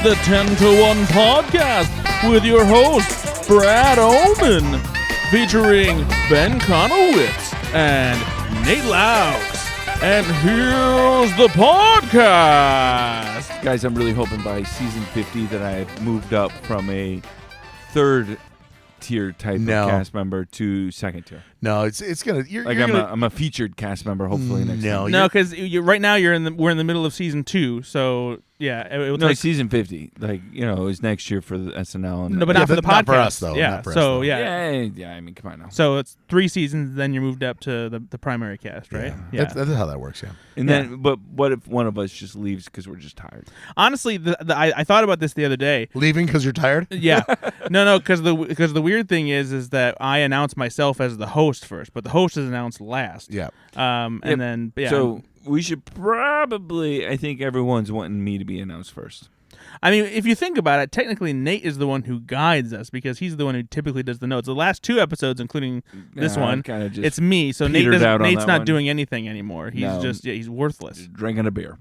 the 10 to 1 podcast with your host, Brad Oman, featuring Ben Konowitz and Nate Loucks. And here's the podcast. Guys, I'm really hoping by season 50 that I've moved up from a third tier type of cast member to second tier. No, it's gonna. I'm a featured cast member. Hopefully next time. No, because right now we're in the middle of season 2, so yeah, it will take season 50. Is next year for the SNL. And no, but not for the podcast. Not for us though. Yeah, not for us, so though. yeah. I mean, come on now. So it's 3 seasons, then you're moved up to the primary cast, right? Yeah. That's how that works. Yeah. And then, but what if one of us just leaves because we're just tired? Honestly, I thought about this the other day. Leaving because you're tired? Yeah. No, because the weird thing is that I announce myself as the host first, but the host is announced last. Yeah. And then So we should probably. I think everyone's wanting me to be announced first. I mean, if you think about it, technically Nate is the one who guides us because he's the one who typically does the notes. The last 2 episodes, including this one, it's me. So Nate's not doing anything anymore. He's he's worthless. Just drinking a beer.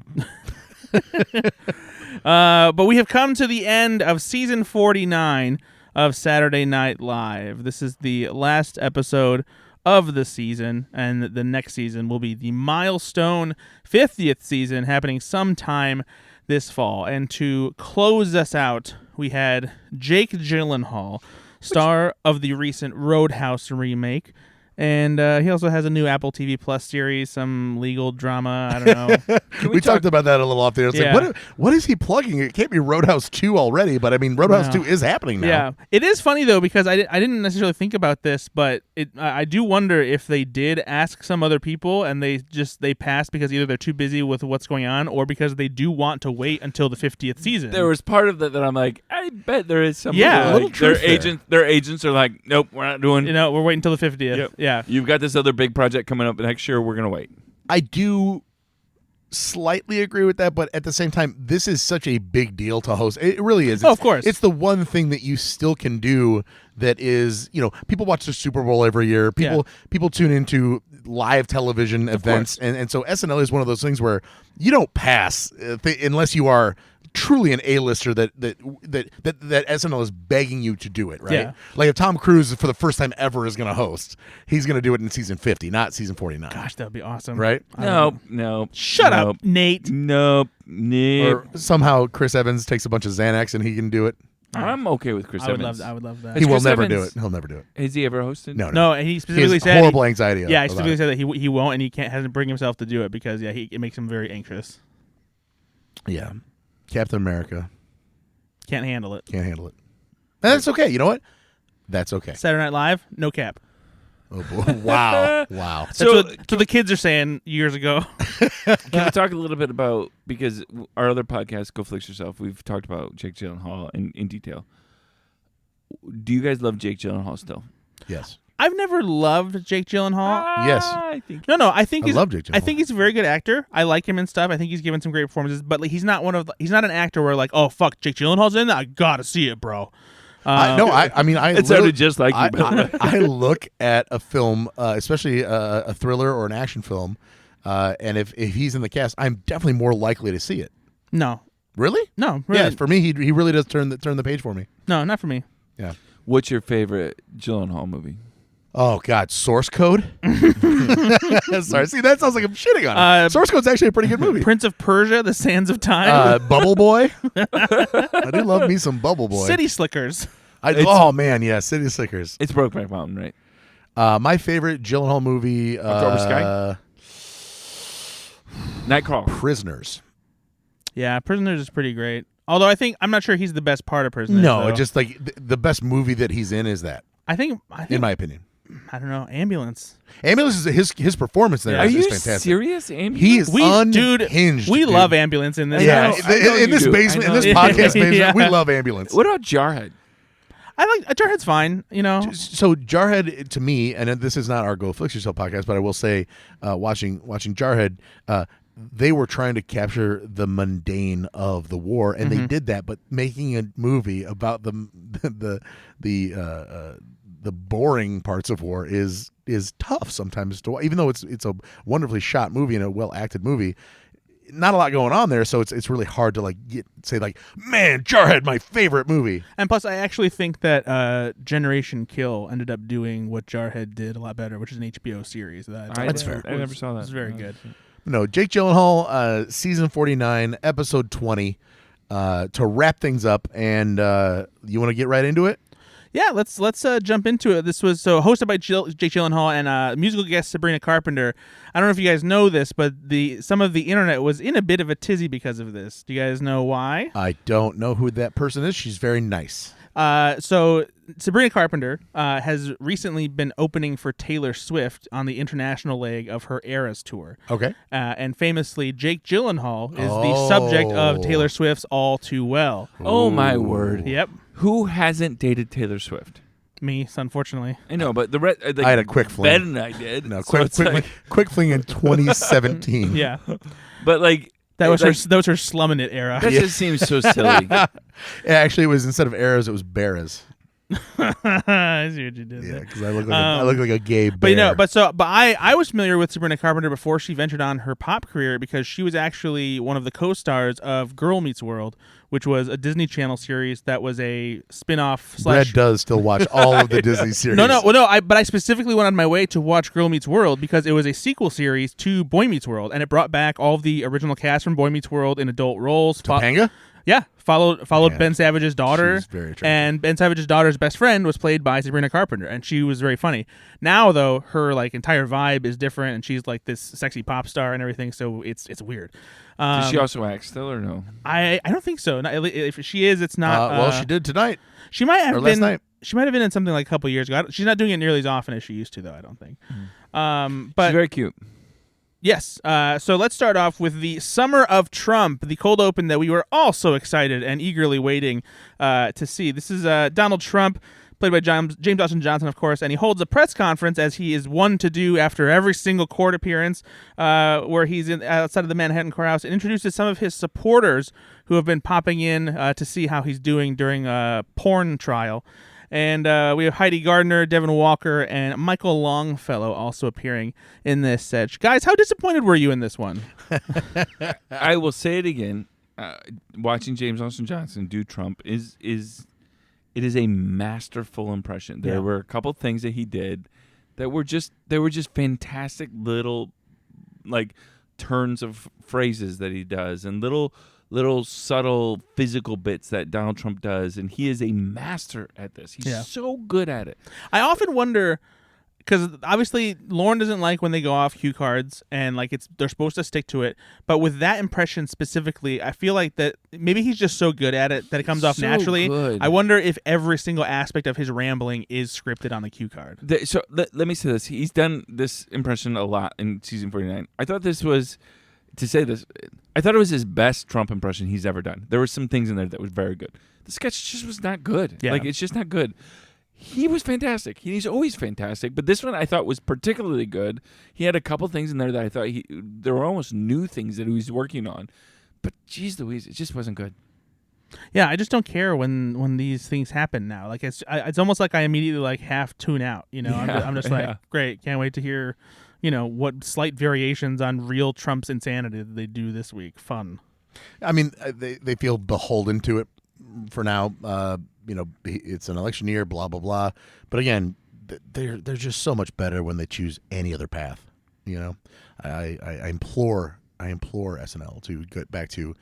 But we have come to the end of season 49 of Saturday Night Live. This is the last episode of the season, and the next season will be the milestone 50th season happening sometime this fall. And to close us out, we had Jake Gyllenhaal, star of the recent Roadhouse remake. And he also has a new Apple TV Plus series, some legal drama. I don't know. we talked about that a little off there. It's like, what is he plugging? It can't be Roadhouse 2 already, but I mean, Roadhouse 2 is happening now. Yeah, it is funny though because I didn't necessarily think about this, but I do wonder if they did ask some other people and they passed because either they're too busy with what's going on or because they do want to wait until the 50th season. There was part of that I'm like, I bet there is some. Yeah, a little truth their agents are like, nope, we're not doing. We're waiting until the 50th. Yep. Yeah. You've got this other big project coming up next year. We're going to wait. I do slightly agree with that, but at the same time, this is such a big deal to host. It really is. Of course. It's the one thing that you still can do that is, people watch the Super Bowl every year. People tune into live television events. And so SNL is one of those things where you don't pass unless you are truly an A-lister that SNL is begging you to do it, right? Yeah. Like if Tom Cruise for the first time ever is going to host, he's going to do it in season 50, not season 49. Gosh, that would be awesome. Right? No. Shut up, Nate. Nope. Or somehow Chris Evans takes a bunch of Xanax and he can do it. I'm okay with Chris Evans. I would love that. He will Chris never Evans, do it. He'll never do it. Has he ever hosted? No. He specifically he said has horrible anxiety. Yeah, he specifically said that he won't, and he hasn't bring himself to do it because it makes him very anxious. Yeah, Captain America can't handle it. And that's okay. You know what? That's okay. Saturday Night Live, no cap. Oh boy. Wow. So the kids are saying years ago. Can we talk a little bit about, because our other podcast, Go Flix Yourself, we've talked about Jake Gyllenhaal in detail. Do you guys love Jake Gyllenhaal still? Yes. I've never loved Jake Gyllenhaal. Yes. I think No, I think I love Jake Gyllenhaal. I think he's a very good actor. I like him and stuff. I think he's given some great performances, but he's not he's not an actor where like, oh fuck, Jake Gyllenhaal's in that. I gotta see it, bro. It sounded just like you. I look at a film, especially a thriller or an action film, and if he's in the cast, I'm definitely more likely to see it. No. Really? No. Really. Yeah, for me, he really does turn the page for me. No, not for me. Yeah. What's your favorite Gyllenhaal movie? Oh God, Source Code. Sorry, see that sounds like I'm shitting on it. Source Code's actually a pretty good movie. Prince of Persia: The Sands of Time. Bubble Boy. I do love me some Bubble Boy. City Slickers. Oh man, yeah, City Slickers. It's Brokeback Mountain, right? My favorite Gyllenhaal movie. October Sky. Nightcrawler. Prisoners. Yeah, Prisoners is pretty great. Although I'm not sure he's the best part of Prisoners. No, though. just like the best movie that he's in is that. I think in my opinion. I don't know. Ambulance. Ambulance is his performance there. Are is you fantastic. Serious? Ambulance? He is unhinged. We love Ambulance in this house. In this basement, in this podcast basement, we love Ambulance. What about Jarhead? I like Jarhead's fine. So Jarhead to me, and this is not our Go Flix Yourself podcast, but I will say, watching Jarhead, they were trying to capture the mundane of the war, and they did that. But making a movie about the boring parts of war is tough sometimes to watch. Even though it's a wonderfully shot movie and a well acted movie, not a lot going on there, so it's really hard to say man, Jarhead, my favorite movie. And plus, I actually think that Generation Kill ended up doing what Jarhead did a lot better, which is an HBO series. That's fair. I never saw that. It's very good. No, Jake Gyllenhaal, season 49, episode 20, to wrap things up. And you want to get right into it? Yeah, let's jump into it. This was hosted by Jake Gyllenhaal and musical guest Sabrina Carpenter. I don't know if you guys know this, but some of the internet was in a bit of a tizzy because of this. Do you guys know why? I don't know who that person is. She's very nice. So Sabrina Carpenter has recently been opening for Taylor Swift on the international leg of her Eras tour. Okay. And famously, Jake Gyllenhaal is the subject of Taylor Swift's All Too Well. Oh, my word. Yep. Who hasn't dated Taylor Swift? Me, unfortunately. I know, but the rest... I had a quick fling. Ben and I did. No, quick fling in 2017. Yeah. But that was her slumming it era. That just seems so silly. Yeah, actually, it was instead of eras, it was bears. I see what you did. Yeah, because I look like a gay bear. But I was familiar with Sabrina Carpenter before she ventured on her pop career because she was actually one of the co-stars of Girl Meets World, which was a Disney Channel series that was a spin-off. Brad does still watch all of the Disney series. But I specifically went on my way to watch Girl Meets World because it was a sequel series to Boy Meets World, and it brought back all of the original cast from Boy Meets World in adult roles. Topanga? Yeah, followed Ben Savage's daughter, she's very attractive. And Ben Savage's daughter's best friend was played by Sabrina Carpenter, and she was very funny. Now, though, her entire vibe is different, and she's like this sexy pop star and everything, so it's weird. Does she also act still or no? I don't think so. If she is, it's not. Well, she did tonight. She might have or been. Last night. She might have been in something like a couple years ago. She's not doing it nearly as often as she used to, though. I don't think. But she's very cute. Yes. So let's start off with the Summer of Trump, the cold open that we were all so excited and eagerly waiting to see. This is Donald Trump, played by James Austin Johnson, of course, and he holds a press conference, as he is one to do after every single court appearance, where he's outside of the Manhattan courthouse, and introduces some of his supporters who have been popping in to see how he's doing during a porn trial. And we have Heidi Gardner, Devin Walker, and Michael Longfellow also appearing in this set. Guys, how disappointed were you in this one? I will say it again. Watching James Austin Johnson do Trump is a masterful impression. There were a couple things that he did that were just fantastic little turns of phrases that he does, and little subtle physical bits that Donald Trump does, and he is a master at this. He's so good at it. I often wonder, because obviously Lauren doesn't like when they go off cue cards, and they're supposed to stick to it. But with that impression specifically, I feel like that maybe he's just so good at it that it comes off naturally. Good. I wonder if every single aspect of his rambling is scripted on the cue card. So let me say this: he's done this impression a lot in season 49. I thought this was. To say this, I thought it was his best Trump impression he's ever done. There were some things in there that was very good. The sketch just was not good. Yeah. It's just not good. He was fantastic. He's always fantastic. But this one I thought was particularly good. He had a couple things in there that I thought there were almost new things that he was working on. But geez Louise, it just wasn't good. Yeah, I just don't care when these things happen now. It's almost like I immediately half tune out. I'm just great, can't wait to hear what slight variations on real Trump's insanity that they do this week. Fun. I mean, they feel beholden to it for now. It's an election year, blah, blah, blah. But again, they're just so much better when they choose any other path. I implore SNL to get back to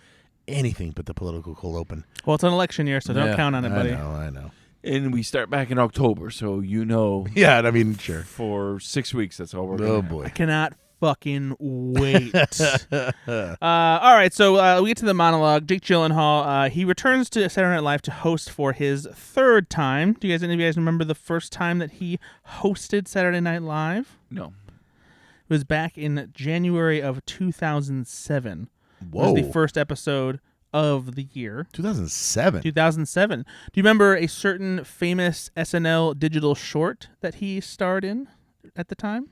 anything but the political cold open. Well, it's an election year, so don't count on it, buddy. I know. And we start back in October, so Yeah, I mean, sure. For 6 weeks, that's all we're going Oh, to boy. I cannot fucking wait. All right, so we get to the monologue. Jake Gyllenhaal, he returns to Saturday Night Live to host for his third time. Do any of you guys remember the first time that he hosted Saturday Night Live? No. It was back in January of 2007. Whoa. It was the first episode of the year. 2007. 2007. Do you remember a certain famous SNL digital short that he starred in at the time?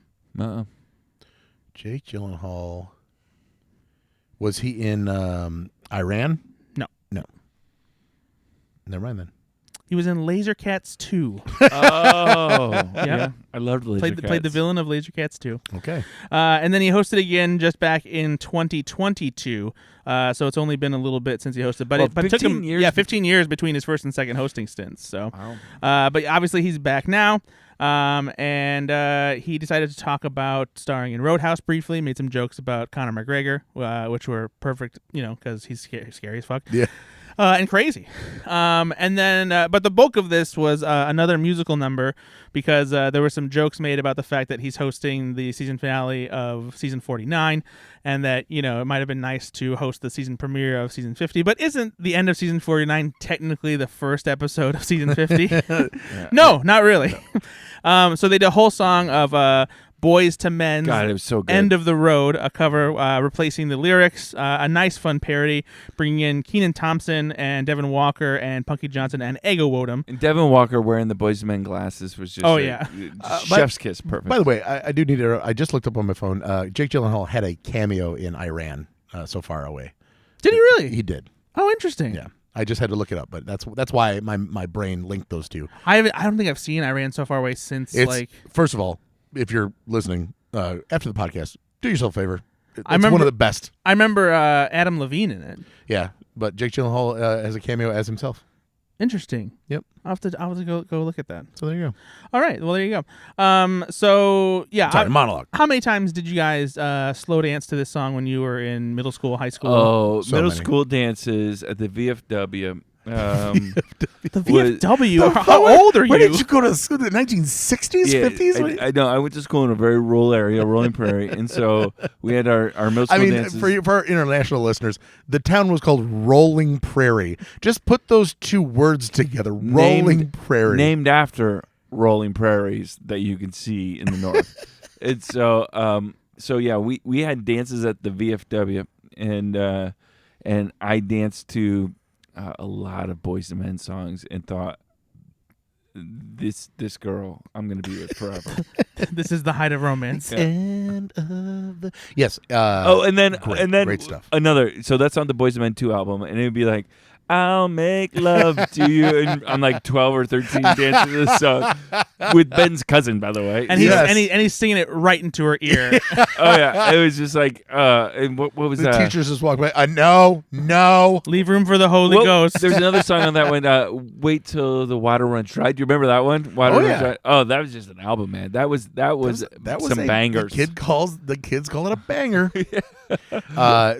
Jake Gyllenhaal. Was he in Iran? No. Never mind then. He was in Laser Cats 2. Oh, yeah. I loved Laser Cats. Played the villain of Laser Cats 2. Okay. And then he hosted again just back in 2022. So it's only been a little bit since he hosted, but it took him 15 years between his first and second hosting stints. So, wow. But obviously he's back now. And he decided to talk about starring in Roadhouse briefly. Made some jokes about Conor McGregor, which were perfect, because he's scary as fuck. Yeah. And crazy. And then, but the bulk of this was another musical number because there were some jokes made about the fact that he's hosting the season finale of season 49 and that, it might have been nice to host the season premiere of season 50, but isn't the end of season 49 technically the first episode of season 50? Yeah. No, not really. So they did a whole song of Boys to Men's God, it was so good. End of the Road, a cover replacing the lyrics, a nice fun parody, bringing in Kenan Thompson and Devin Walker and Punky Johnson and Ego Wodum. And Devin Walker wearing the Boys to Men glasses was just chef's kiss, perfect. By the way, I do need to. I just looked up on my phone. Jake Gyllenhaal had a cameo in Iran, So Far Away. Did he really? He did. Oh, interesting. Yeah. I just had to look it up, but that's why my brain linked those two. I don't think I've seen Iran So Far Away since First of all, if you're listening after the podcast, do yourself a favor. It's one of the best. I remember Adam Levine in it. Yeah, but Jake Gyllenhaal has a cameo as himself. Interesting. Yep. I'll have to go look at that. So there you go. All right. Well, there you go. So yeah. Sorry, monologue. How many times did you guys slow dance to this song when you were in middle school, high school? Oh, So middle many. school dances at the VFW. The VFW. How old are you? Where did you go to school? The 1960s, Yeah, 50s? I know. I went to school in a very rural area, Rolling Prairie, and so we had our middle school dances. For our international listeners, the town was called Rolling Prairie. Just put those two words together. Rolling Prairie. Named after rolling prairies that you can see in the north. And so yeah, we had dances at the VFW, and I danced to a lot of Boyz II Men songs and thought, this girl I'm gonna be with forever. This is the height of romance. End of the... Yes. And then great stuff. Another. So that's on the Boyz II Men 2 album, and it'd be like, I'll make love to you. And I'm like 12 or 13 dancing to this song with Ben's cousin, by the way. And he's singing it right into her ear. Oh yeah, it was just like, and what was the that? teachers just walked by. No. Leave room for the Holy Ghost. There's another song on that one. Wait till the water runs dry. Do you remember that one? Water runs dry. Oh, that was just an album, man. That was some bangers. The kids call it a banger.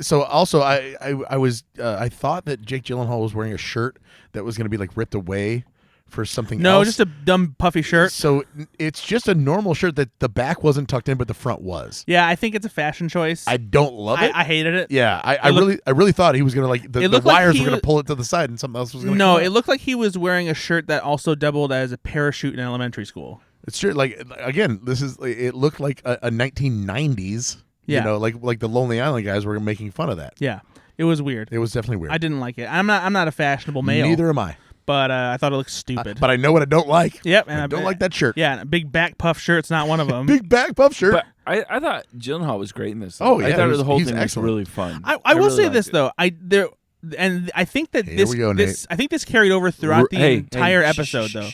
So also, I thought that Jake Gyllenhaal was wearing a shirt that was going to be like ripped away for something else. No, just a dumb puffy shirt. So it's just a normal shirt that the back wasn't tucked in, but the front was. Yeah, I think it's a fashion choice. I don't love it. I hated it. Yeah, I really thought he was going to like the wires were going to pull it to the side and something else was going to. No, it looked like he was wearing a shirt that also doubled as a parachute in elementary school. It's true. Like again, it looked like a 1990s. Yeah. You know, like the Lonely Island guys were making fun of that. Yeah. It was weird. It was definitely weird. I didn't like it. I'm not a fashionable male. Neither am I. But I thought it looked stupid. But I know what I don't like. Yep. And I don't like that shirt. Yeah, and a big back puff shirt's not one of them. Big back puff shirt. But I thought Gyllenhaal was great in this. Oh, yeah, I thought the whole he's thing excellent. was really fun. I will say this though. I think that I think this carried over throughout the entire episode though.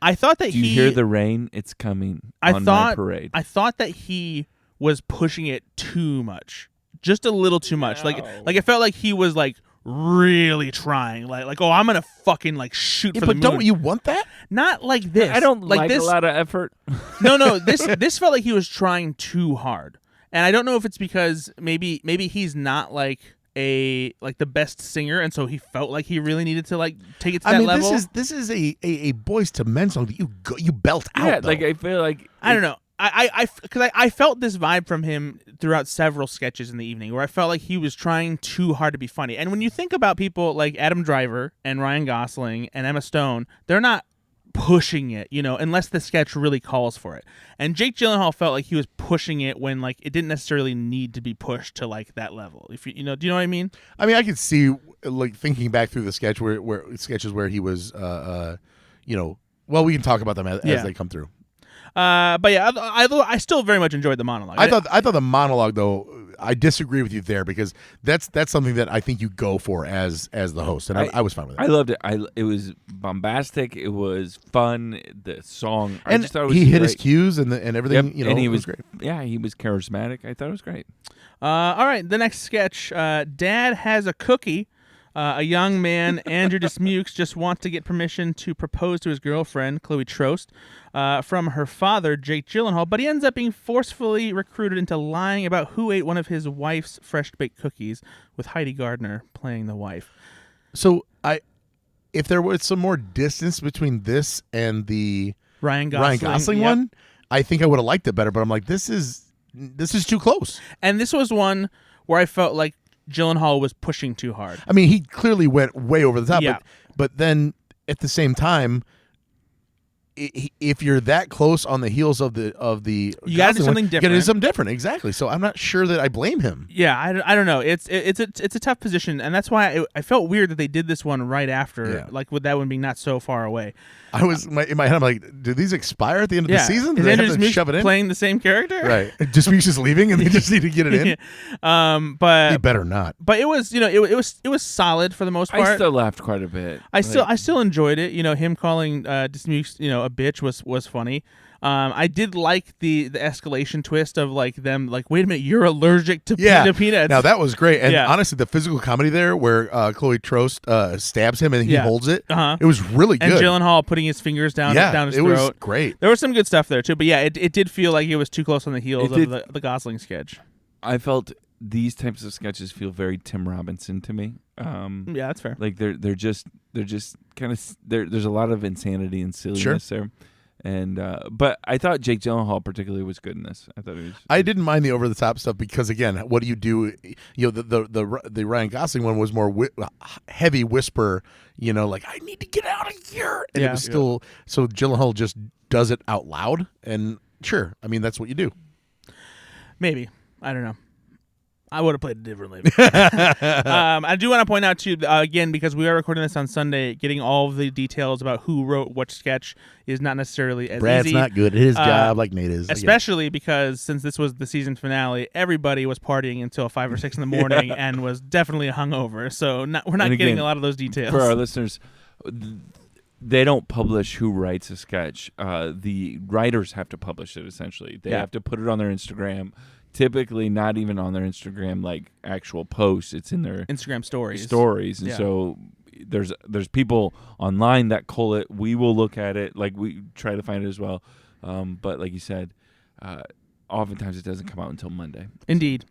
I thought that Do you hear the rain? It's coming on my parade. I thought that he was pushing it too much. Just a little too much. Like it felt like he was like really trying. Like I'm gonna fucking like shoot for the moon. But don't you want that? Not like this. I don't like this, a lot of effort. No. This felt like he was trying too hard. And I don't know if it's because maybe he's not like the best singer, and so he felt like he really needed to like take it to that level. This is a Boyz II Men song that you belt out. Yeah, though. like I feel like I don't know. I felt this vibe from him throughout several sketches in the evening where I felt like he was trying too hard to be funny. And when you think about people like Adam Driver and Ryan Gosling and Emma Stone, they're not pushing it, unless the sketch really calls for it. And Jake Gyllenhaal felt like he was pushing it when like it didn't necessarily need to be pushed to like that level. If do you know what I mean? I mean, I could see like thinking back through the sketch where he was, well, we can talk about them as they come through. But yeah, I still very much enjoyed the monologue. I thought the monologue though. I disagree with you there because that's something that I think you go for as the host, and I was fine with it. I loved it. It was bombastic. It was fun. The song, and I just thought it was he hit great. his cues and everything. Yep, You know, and he it was great. Yeah, he was charismatic. I thought it was great. All right, the next sketch. Dad has a cookie. A young man, Andrew Dismukes, just wants to get permission to propose to his girlfriend, Chloe Trost, from her father, Jake Gyllenhaal, but he ends up being forcefully recruited into lying about who ate one of his wife's fresh-baked cookies, with Heidi Gardner playing the wife. So if there was some more distance between this and the Ryan Gosling yep. one, I think I would have liked it better. But I'm like, this is too close. And this was one where I felt like Gyllenhaal was pushing too hard. I mean, he clearly went way over the top. Yeah. But then at the same time, if you're that close on the heels of the you gotta do something different. You gotta do something different, exactly. So I'm not sure that I blame him. Yeah, I don't know. It's a tough position, and that's why I felt weird that they did this one right after, like with that one being not so far away. I was in my head. I'm like, do these expire at the end of the season? Do Is they Andrew have to Dismukes shove it in? playing the same character? Right. Dismukes is leaving, and they just need to get it in. But he better not. But it was it was solid for the most part. I still laughed quite a bit. I still enjoyed it. Him calling Dismukes a bitch was funny. I did like the escalation twist of like them like, wait a minute, you're allergic to peanuts. Now that was great, and honestly, the physical comedy there where Chloe Trost stabs him and he holds it, it was really good. And Gyllenhaal putting his fingers down his throat. It was great. There was some good stuff there too, but yeah, it did feel like it was too close on the heels of the Gosling sketch. I felt these types of sketches feel very Tim Robinson to me. Yeah, that's fair. Like they're just kind of there's a lot of insanity and silliness there. And but I thought Jake Gyllenhaal particularly was good in this. I thought it was. I didn't mind the over the top stuff because again, what do? The Ryan Gosling one was more heavy whisper. Like I need to get out of here, and it was still so Gyllenhaal just does it out loud. And sure, I mean that's what you do. Maybe, I don't know. I would have played it differently. I do want to point out, too, again, because we are recording this on Sunday, getting all of the details about who wrote what sketch is not necessarily as Brad's easy. not good at his job like Nate is. Especially because since this was the season finale, everybody was partying until 5 or 6 in the morning and was definitely hungover. So we're not getting a lot of those details. For our listeners, they don't publish who writes a sketch. The writers have to publish it, essentially. They have to put it on their Instagram. Typically not even on their Instagram like actual posts. It's in their Instagram stories. And so there's people online that cull it. We will look at it, like we try to find it as well. But like you said, oftentimes it doesn't come out until Monday. Indeed.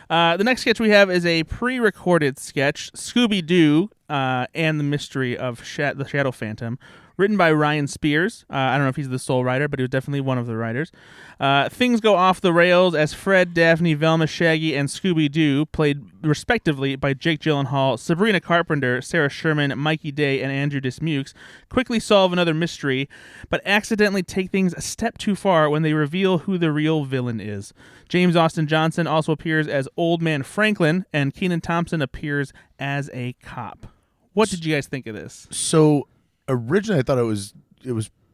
The next sketch we have is a pre-recorded sketch, Scooby-Doo and the Mystery of the Shadow Phantom, written by Ryan Spears. I don't know if he's the sole writer, but he was definitely one of the writers. Things go off the rails as Fred, Daphne, Velma, Shaggy, and Scooby-Doo, played respectively by Jake Gyllenhaal, Sabrina Carpenter, Sarah Sherman, Mikey Day, and Andrew Dismukes, quickly solve another mystery, but accidentally take things a step too far when they reveal who the real villain is. James Austin Johnson also appears as Old Man Franklin, and Kenan Thompson appears as a cop. What did you guys think of this? So originally I thought it was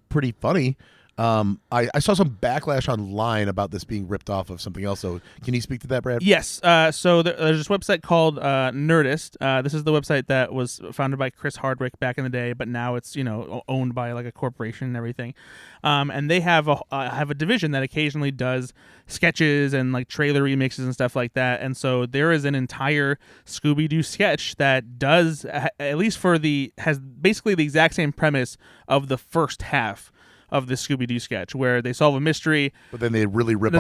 pretty funny. I saw some backlash online about this being ripped off of something else. So can you speak to that, Brad? Yes. So there's this website called Nerdist. This is the website that was founded by Chris Hardwick back in the day, but now it's owned by like a corporation and everything. And they have a division that occasionally does sketches and like trailer remixes and stuff like that. And so there is an entire Scooby-Doo sketch that does, at least has basically the exact same premise of the first half of the Scooby-Doo sketch, where they solve a mystery, but then they really rip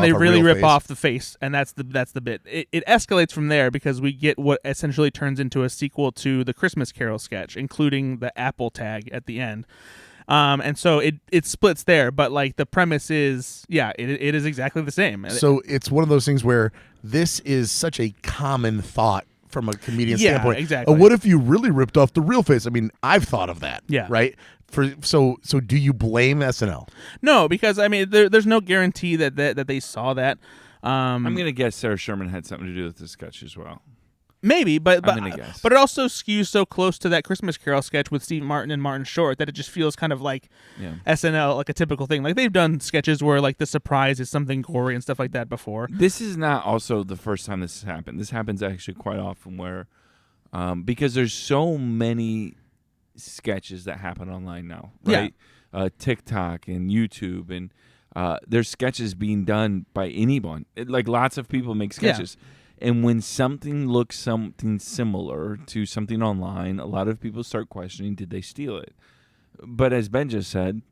off the face, and that's the bit. It escalates from there because we get what essentially turns into a sequel to the Christmas Carol sketch, including the Apple tag at the end. And so it splits there, but like the premise is, it is exactly the same. So it's one of those things where this is such a common thought from a comedian standpoint. Exactly. What if you really ripped off the real face? I mean, I've thought of that. Yeah. Right. So do you blame SNL? No, because I mean, there's no guarantee that they saw that. I'm gonna guess Sarah Sherman had something to do with the sketch as well. Maybe, but I'm gonna guess. but it also skews so close to that Christmas Carol sketch with Steve Martin and Martin Short that it just feels kind of like SNL, like a typical thing. Like they've done sketches where like the surprise is something gory and stuff like that before. This is not also the first time this has happened. This happens actually quite often where, because there's so many sketches that happen online now, right? TikTok and YouTube, and there's sketches being done by anyone. Like lots of people make sketches. Yeah. And when something looks something similar to something online, a lot of people start questioning, did they steal it? But as Ben just said,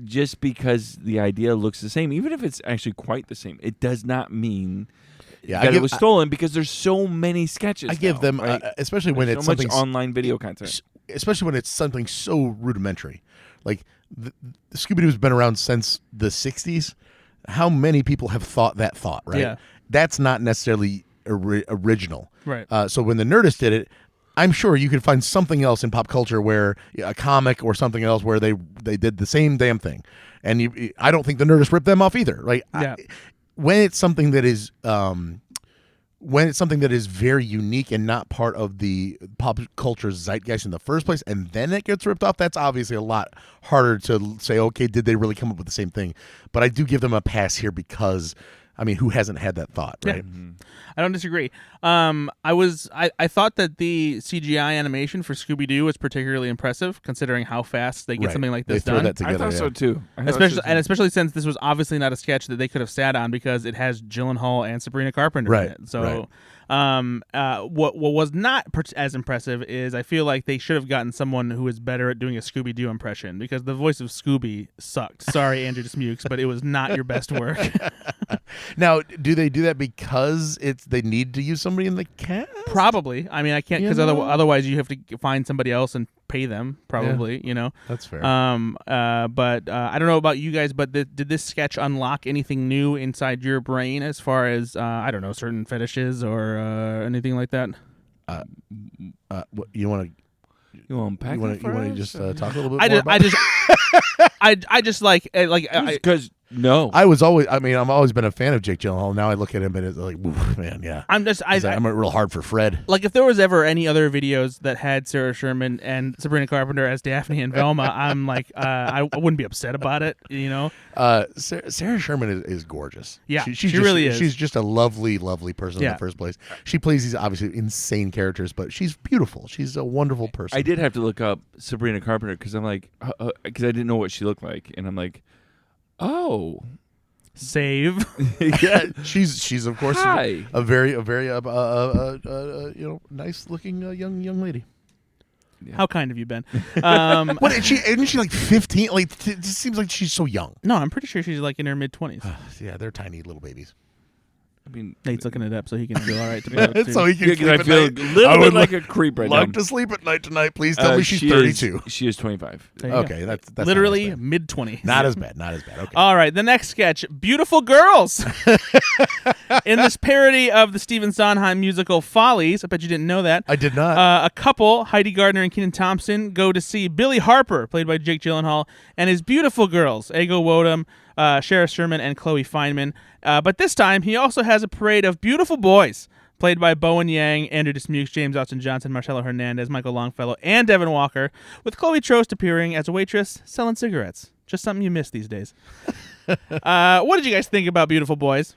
just because the idea looks the same, even if it's actually quite the same, it does not mean that it was stolen because there's so many sketches. I give them, right? Especially when there's it's so something much online video content. Especially when it's something so rudimentary. Like the Scooby-Doo's been around since the 60s. How many people have thought that thought, right? Yeah. That's not necessarily original. Right. So when the Nerdist did it, I'm sure you could find something else in pop culture where a comic or something else where they did the same damn thing. And I don't think the Nerdist ripped them off either. Right. Yeah. When it's something that is very unique and not part of the pop culture zeitgeist in the first place, and then it gets ripped off, that's obviously a lot harder to say, okay, did they really come up with the same thing? But I do give them a pass here because, I mean, who hasn't had that thought, right? Yeah. Mm-hmm. I don't disagree. I thought that the CGI animation for Scooby-Doo was particularly impressive, considering how fast they get something like this done. That together, I thought so too. Especially since this was obviously not a sketch that they could have sat on because it has Gyllenhaal and Sabrina Carpenter in it. So, what was not as impressive is I feel like they should have gotten someone who is better at doing a Scooby-Doo impression because the voice of Scooby sucked. Sorry, Andrew Dismukes, but it was not your best work. Now, do they do that because they need to use somebody in the cast? Probably. I mean, I can't because otherwise you have to find somebody else and pay them. Probably, That's fair. But I don't know about you guys, but did this sketch unlock anything new inside your brain as far as I don't know, certain fetishes or anything like that? You want to? You want to just talk a little bit more about I just like because no, I've always been a fan of Jake Gyllenhaal. Now I look at him and it's like, oof, man, yeah. I'm real hard for Fred. Like if there was ever any other videos that had Sarah Sherman and Sabrina Carpenter as Daphne and Velma, I'm like, I wouldn't be upset about it, Sarah Sherman is gorgeous. Yeah, she really is. She's just a lovely, lovely person in the first place. She plays these obviously insane characters, but she's beautiful. She's a wonderful person. I did have to look up Sabrina Carpenter because I'm like, because I didn't know what she looked like, and I'm like, oh, save. Yeah, she's of course a very nice looking young lady. Yeah. How kind of you, Ben? What isn't she like 15? Like it just seems like she's so young. No, I'm pretty sure she's like in her mid-20s. Yeah, they're tiny little babies. I mean, Nate's looking it up so he can feel all right. To be so he can sleep I at feel night. a little bit like a creep right now. Like to sleep at night tonight. Please tell me she's 32. She is 25. Okay, that's literally mid-20s. Not as bad. Okay. All right, the next sketch, Beautiful Girls. In this parody of the Stephen Sondheim musical Follies, I bet you didn't know that. I did not. A couple, Heidi Gardner and Kenan Thompson, go to see Billy Harper, played by Jake Gyllenhaal, and his beautiful girls, Ego Wodum, Shara Sherman, and Chloe Fineman. But this time, he also has a parade of beautiful boys, played by Bowen Yang, Andrew Dismukes, James Austin Johnson, Marcelo Hernandez, Michael Longfellow, and Devin Walker, with Chloe Trost appearing as a waitress selling cigarettes. Just something you miss these days. What did you guys think about Beautiful Boys?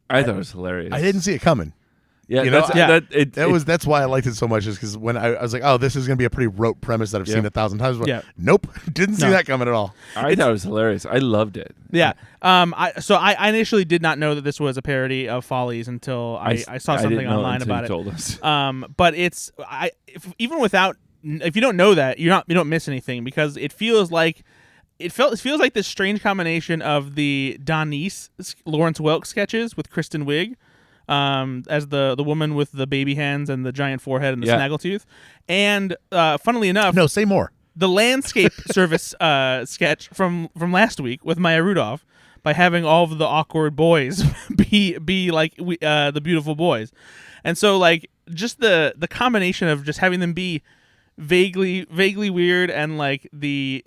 I thought it was hilarious. I didn't see it coming. Yeah, that's why I liked it so much. Is because when I was like, oh, this is going to be a pretty rote premise that I've seen 1,000 times. But nope, didn't see that coming at all. I thought it was hilarious. I loved it. Yeah. I initially did not know that this was a parody of Follies until I saw something online about it. Told us. But it's if you don't know that, you don't miss anything because it feels like. It feels like this strange combination of the Donese Lawrence Welk sketches with Kristen Wiig as the woman with the baby hands and the giant forehead and the snaggletooth, and funnily enough, no, say more. The landscape service sketch from last week with Maya Rudolph by having all of the awkward boys be like the beautiful boys, and so like just the combination of just having them be vaguely weird, and like the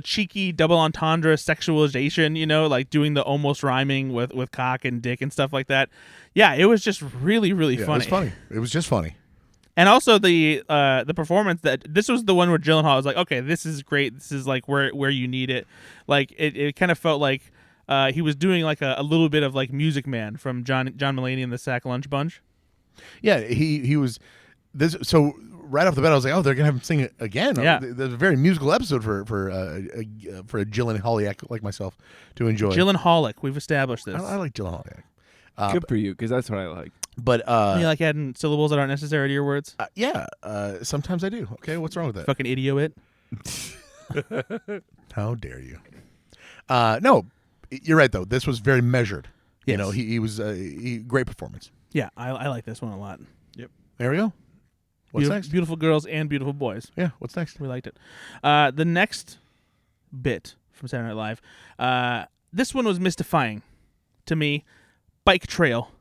cheeky double entendre sexualization, like doing the almost rhyming with cock and dick and stuff like that. Yeah, it was just really funny. It was funny. It was just funny. And also the performance, that this was the one where Gyllenhaal was like, okay, this is great. This is like where you need it. Like it kind of felt like he was doing like a little bit of like Music Man from John Mulaney and the Sack Lunch Bunch. Yeah, he was this. So right off the bat, I was like, oh, they're gonna have him sing it again. Yeah. There's a very musical episode for a Gyllenhaaliac like myself to enjoy. Gyllenhaalic, we've established this. I like Gyllenhaaliac. Good for you, because that's what I like. But you like adding syllables that aren't necessary to your words? yeah, sometimes I do. Okay, what's wrong with that? Fucking idiot. How dare you? No, you're right though. This was very measured. Yes. He was great performance. Yeah, I like this one a lot. Yep. There we go. What's next? Beautiful girls and beautiful boys. Yeah. What's next? We liked it. The next bit from Saturday Night Live. This one was mystifying to me. Bike trail.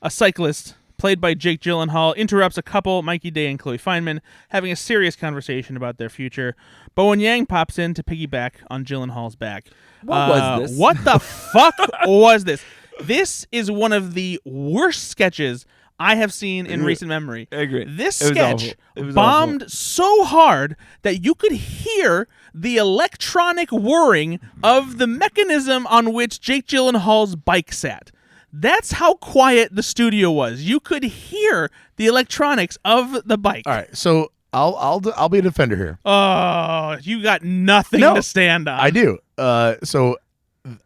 A cyclist, played by Jake Gyllenhaal, interrupts a couple, Mikey Day and Chloe Fineman, having a serious conversation about their future. Bowen Yang pops in to piggyback on Gyllenhaal's back. What was this? What the fuck was this? This is one of the worst sketches I have seen in recent memory. I agree. This It was sketch awful. It was bombed so hard that you could hear the electronic whirring of the mechanism on which Jake Gyllenhaal's bike sat. That's how quiet the studio was. You could hear the electronics of the bike. All right, so I'll be a defender here. Oh, you got nothing to stand on. I do. So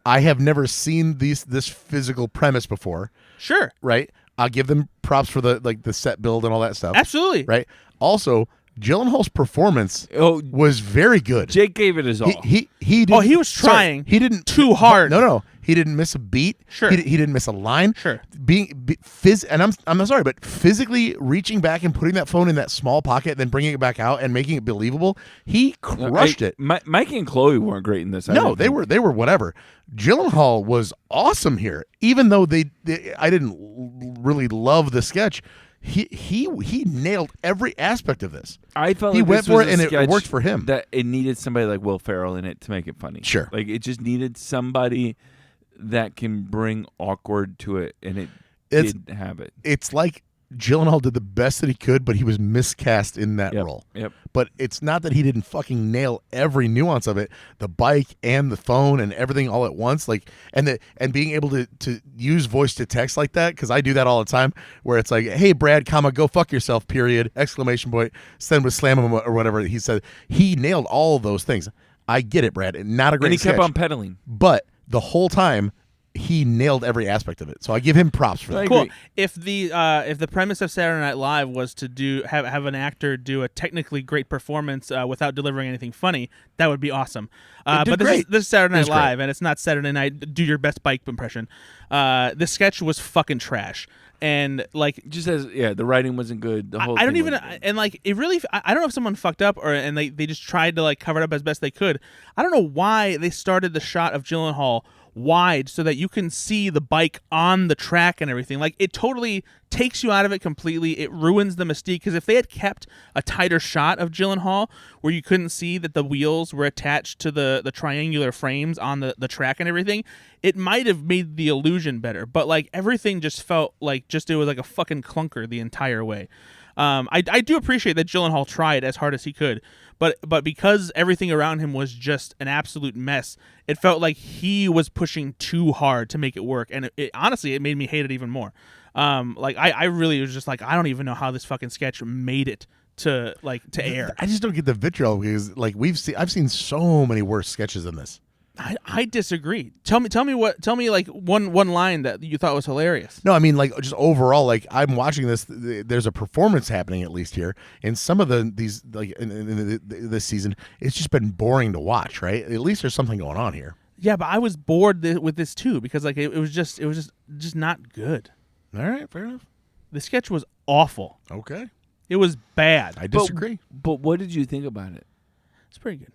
I have never seen this physical premise before. Sure. Right. I'll give them props for the set build and all that stuff. Absolutely. Right. Also, Gyllenhaal's performance was very good. Jake gave it his all. He didn't, he was trying. He didn't too hard. No. He didn't miss a beat. Sure. He didn't miss a line. Sure. And I'm sorry, but physically reaching back and putting that phone in that small pocket, and then bringing it back out and making it believable, he crushed it. Mikey and Chloe weren't great in this. No, they were whatever. Gyllenhaal was awesome here, even though I didn't really love the sketch. He nailed every aspect of this. I felt he like went this for was it, a and sketch it worked for him. That it needed somebody like Will Ferrell in it to make it funny. Sure, like it just needed somebody that can bring awkward to it, and it did have it. It's like Gyllenhaal did the best that he could, but he was miscast in that role. Yep. But it's not that he didn't fucking nail every nuance of it, the bike and the phone and everything all at once, and being able to use voice to text like that, because I do that all the time, where it's like, hey Brad, go fuck yourself, period, ! Send with slam him or whatever he said. He nailed all of those things. I get it, Brad. Not a great And he kept sketch, on pedaling, but the whole time he nailed every aspect of it. So I give him props for that. Cool. If the premise of Saturday Night Live was to have an actor do a technically great performance without delivering anything funny, that would be awesome. But this is Saturday Night Live, and it's not Saturday Night. Do your best bike impression. This sketch was fucking trash. And just as the writing wasn't good. The whole I don't thing even wasn't good. and it really I don't know if someone fucked up and they just tried to cover it up as best they could. I don't know why they started the shot of Gyllenhaal wide so that you can see the bike on the track and everything. It totally takes you out of it completely. It ruins the mystique, because if they had kept a tighter shot of Gyllenhaal where you couldn't see that the wheels were attached to the triangular frames on the track and everything, it might have made the illusion better. But everything just felt it was like a fucking clunker the entire way. I do appreciate that Gyllenhaal tried as hard as he could, but because everything around him was just an absolute mess, it felt like he was pushing too hard to make it work, and honestly, it made me hate it even more. I really was just I don't even know how this fucking sketch made it to air. I just don't get the vitriol, because I've seen so many worse sketches than this. I disagree. Tell me one line that you thought was hilarious. No, I mean just overall, I'm watching this. There's a performance happening at least here, and some of these in this season, it's just been boring to watch. Right? At least there's something going on here. Yeah, but I was bored with this too, because it was just not good. All right, fair enough. The sketch was awful. Okay, it was bad. I disagree. But what did you think about it? It's pretty good.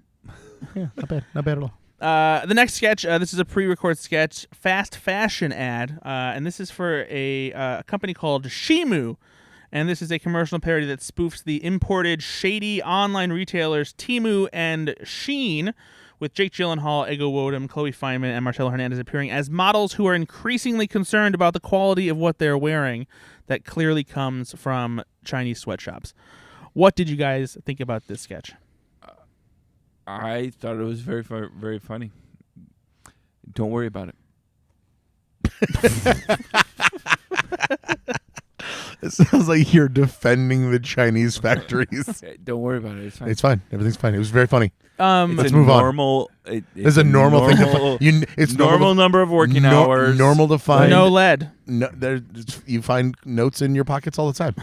Yeah, not bad at all. The next sketch, this is a pre-recorded sketch, fast fashion ad, and this is for a company called Shimu, And this is a commercial parody that spoofs the imported shady online retailers Temu and Shein, with Jake Gyllenhaal, Ego Wodum, Chloe Fineman, and Marcelo Hernandez appearing as models who are increasingly concerned about the quality of what they're wearing that clearly comes from Chinese sweatshops. What did you guys think about this sketch? I thought it was very, very funny. Don't worry about it. It sounds like you're defending the Chinese factories. Don't worry about it. It's fine. It's fine. Everything's fine. It was very funny. Let's move on. normal, It's a normal thing. It's normal number of working hours. Normal to find. No lead. No, you find notes in your pockets all the time.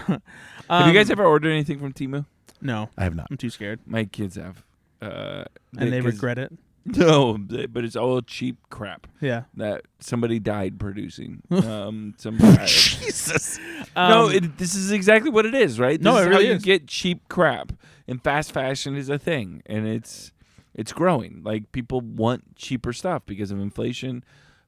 Have you guys ever ordered anything from Temu? No. I have not. I'm too scared. My kids have. And they regret it? No, but it's all cheap crap Yeah. that somebody died producing. Jesus. This is exactly what it is, right? No, This it is really how you is. get cheap crap. And fast fashion is a thing, and it's growing. Like, people want cheaper stuff because of inflation,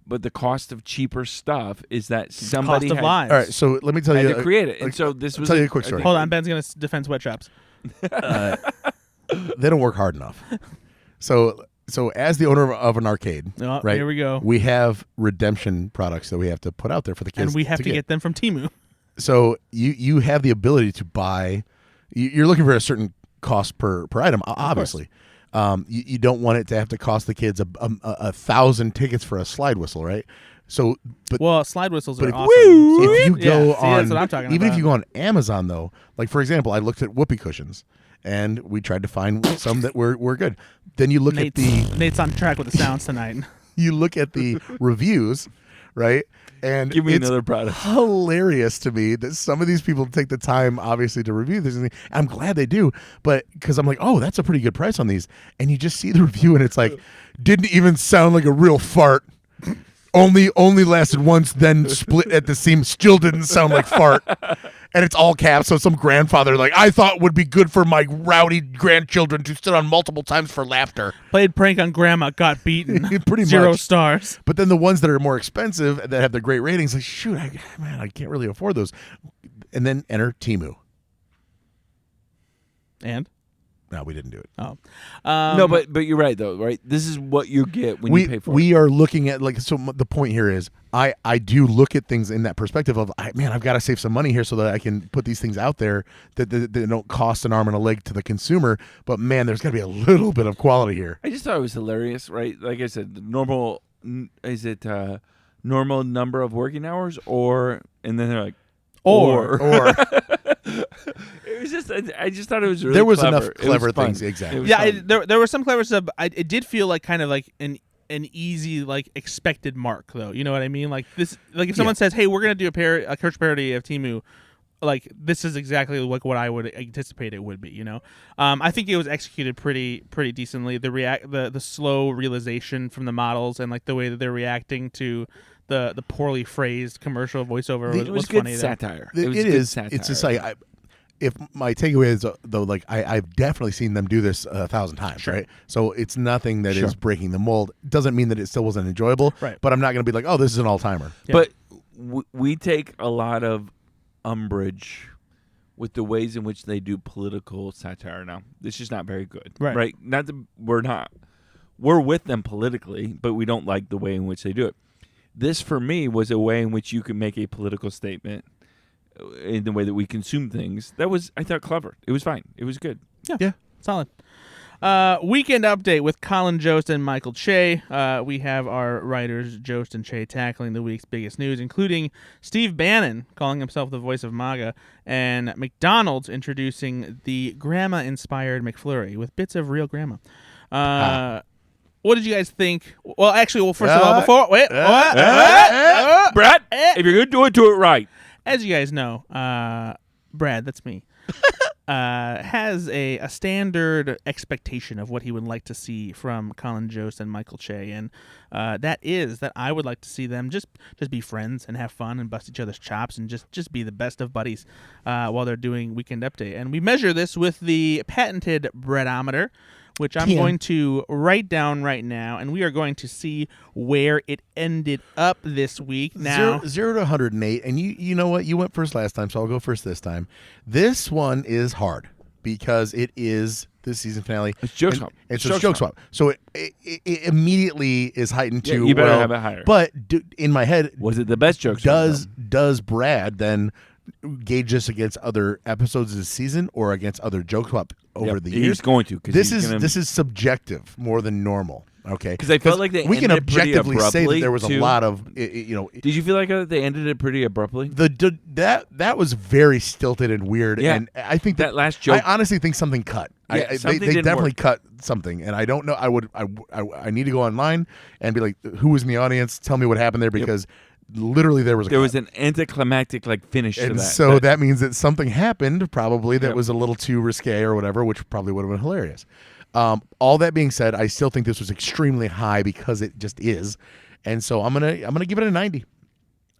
but the cost of cheaper stuff is that somebody Cost of lives. All right, so let me tell had you. to create it. And so this was tell you a quick story. Hold on. Ben's going to defend sweatshops. They don't work hard enough. So as the owner of an arcade, Oh, right? Here we go. We have redemption products that we have to put out there for the kids. And we have to get them from Temu. So you have the ability to buy. You're looking for a certain cost per item, obviously. You don't want it to have to cost the kids 1,000 tickets for a slide whistle, right? So, but slide whistles but are if, awesome. if you go Yeah, see, on, that's what I'm talking even about. if you go on Amazon, though, like for example, I looked at whoopee cushions, and we tried to find some that were good. Then you look at Nate's on track with the sounds tonight. you look at the reviews, right? And Give me it's another product. hilarious to me that some of these people take the time, obviously, to review this. I'm glad they do, but because I'm like, oh, that's a pretty good price on these. And you just see the review, and it's like, didn't even sound like a real fart. Only lasted once, then split at the seam. Still didn't sound like fart. And it's all caps. So some grandfather, like, I thought would be good for my rowdy grandchildren to sit on multiple times for laughter. Played prank on grandma, got beaten. Pretty 0 much. stars. But then the ones that are more expensive that have the great ratings, like, shoot, I can't really afford those. And then enter Temu. And? No, we didn't do it. Oh. No, but you're right, though, right? This is what you get when you pay for it. We are looking at, like, so the point here is I do look at things in that perspective of, I've got to save some money here so that I can put these things out there that don't cost an arm and a leg to the consumer. But, man, there's got to be a little bit of quality here. I just thought it was hilarious, right? Like I said, is it normal number of working hours and then they're like, or. It was just, I just thought it was really there was clever. enough clever It was fun. things, exactly. It was Yeah, fun. there were some clever stuff. It did feel like kind of like an easy, like, expected mark, though. You know what I mean? Like this, like if someone says, "Hey, we're gonna do a church parody of Temu," like this is exactly like what I would anticipate it would be. You know, I think it was executed pretty decently. The slow realization from the models and like the way that they're reacting to the poorly phrased commercial voiceover It was funny. good satire. It was is. good satire. It's just like, if my takeaway is, though, like I've definitely seen them do this 1,000 times, right? So it's nothing that is breaking the mold. Doesn't mean that it still wasn't enjoyable, right? But I'm not going to be like, oh, this is an all-timer. Yeah. But we take a lot of umbrage with the ways in which they do political satire now. This is not very good, right? Not that we're with them politically, but we don't like the way in which they do it. This, for me, was a way in which you could make a political statement in the way that we consume things. That was, I thought, clever. It was fine. It was good. Yeah. Solid. Weekend update with Colin Jost and Michael Che. We have our writers, Jost and Che, tackling the week's biggest news, including Steve Bannon calling himself the voice of MAGA, and McDonald's introducing the grandma-inspired McFlurry with bits of real grandma. What did you guys think? Well, actually, first of all, Brad, if you're going to do it right. As you guys know, Brad, that's me, has a standard expectation of what he would like to see from Colin Jost and Michael Che, and that is that I would like to see them just be friends and have fun and bust each other's chops and just be the best of buddies while they're doing Weekend Update. And we measure this with the patented Breadometer, which I'm going to write down right now, and we are going to see where it ended up this week. Now, 0 to 108, and you know what? You went first last time, so I'll go first this time. This one is hard because it is the season finale. It's joke swap. It's a joke swap. So it immediately is heightened to. You better have it higher. But in my head, was it the best joke swap? Does Brad then gauge this against other episodes of the season or against other joke swap over the years? He's going to. This is subjective more than normal. Okay, because I felt like we can objectively say that there was too. A lot of Did you feel like they ended it pretty abruptly? That was very stilted and weird. Yeah. And I think that last joke. I honestly think something cut. Yeah, they definitely cut something, and I don't know. I need to go online and be like, who was in the audience? Tell me what happened there, because literally there was an anticlimactic finish and to that. So that means that something happened probably that was a little too risque or whatever, which probably would have been hilarious. All that being said, I still think this was extremely high because it just is, and so I'm gonna give it a 90.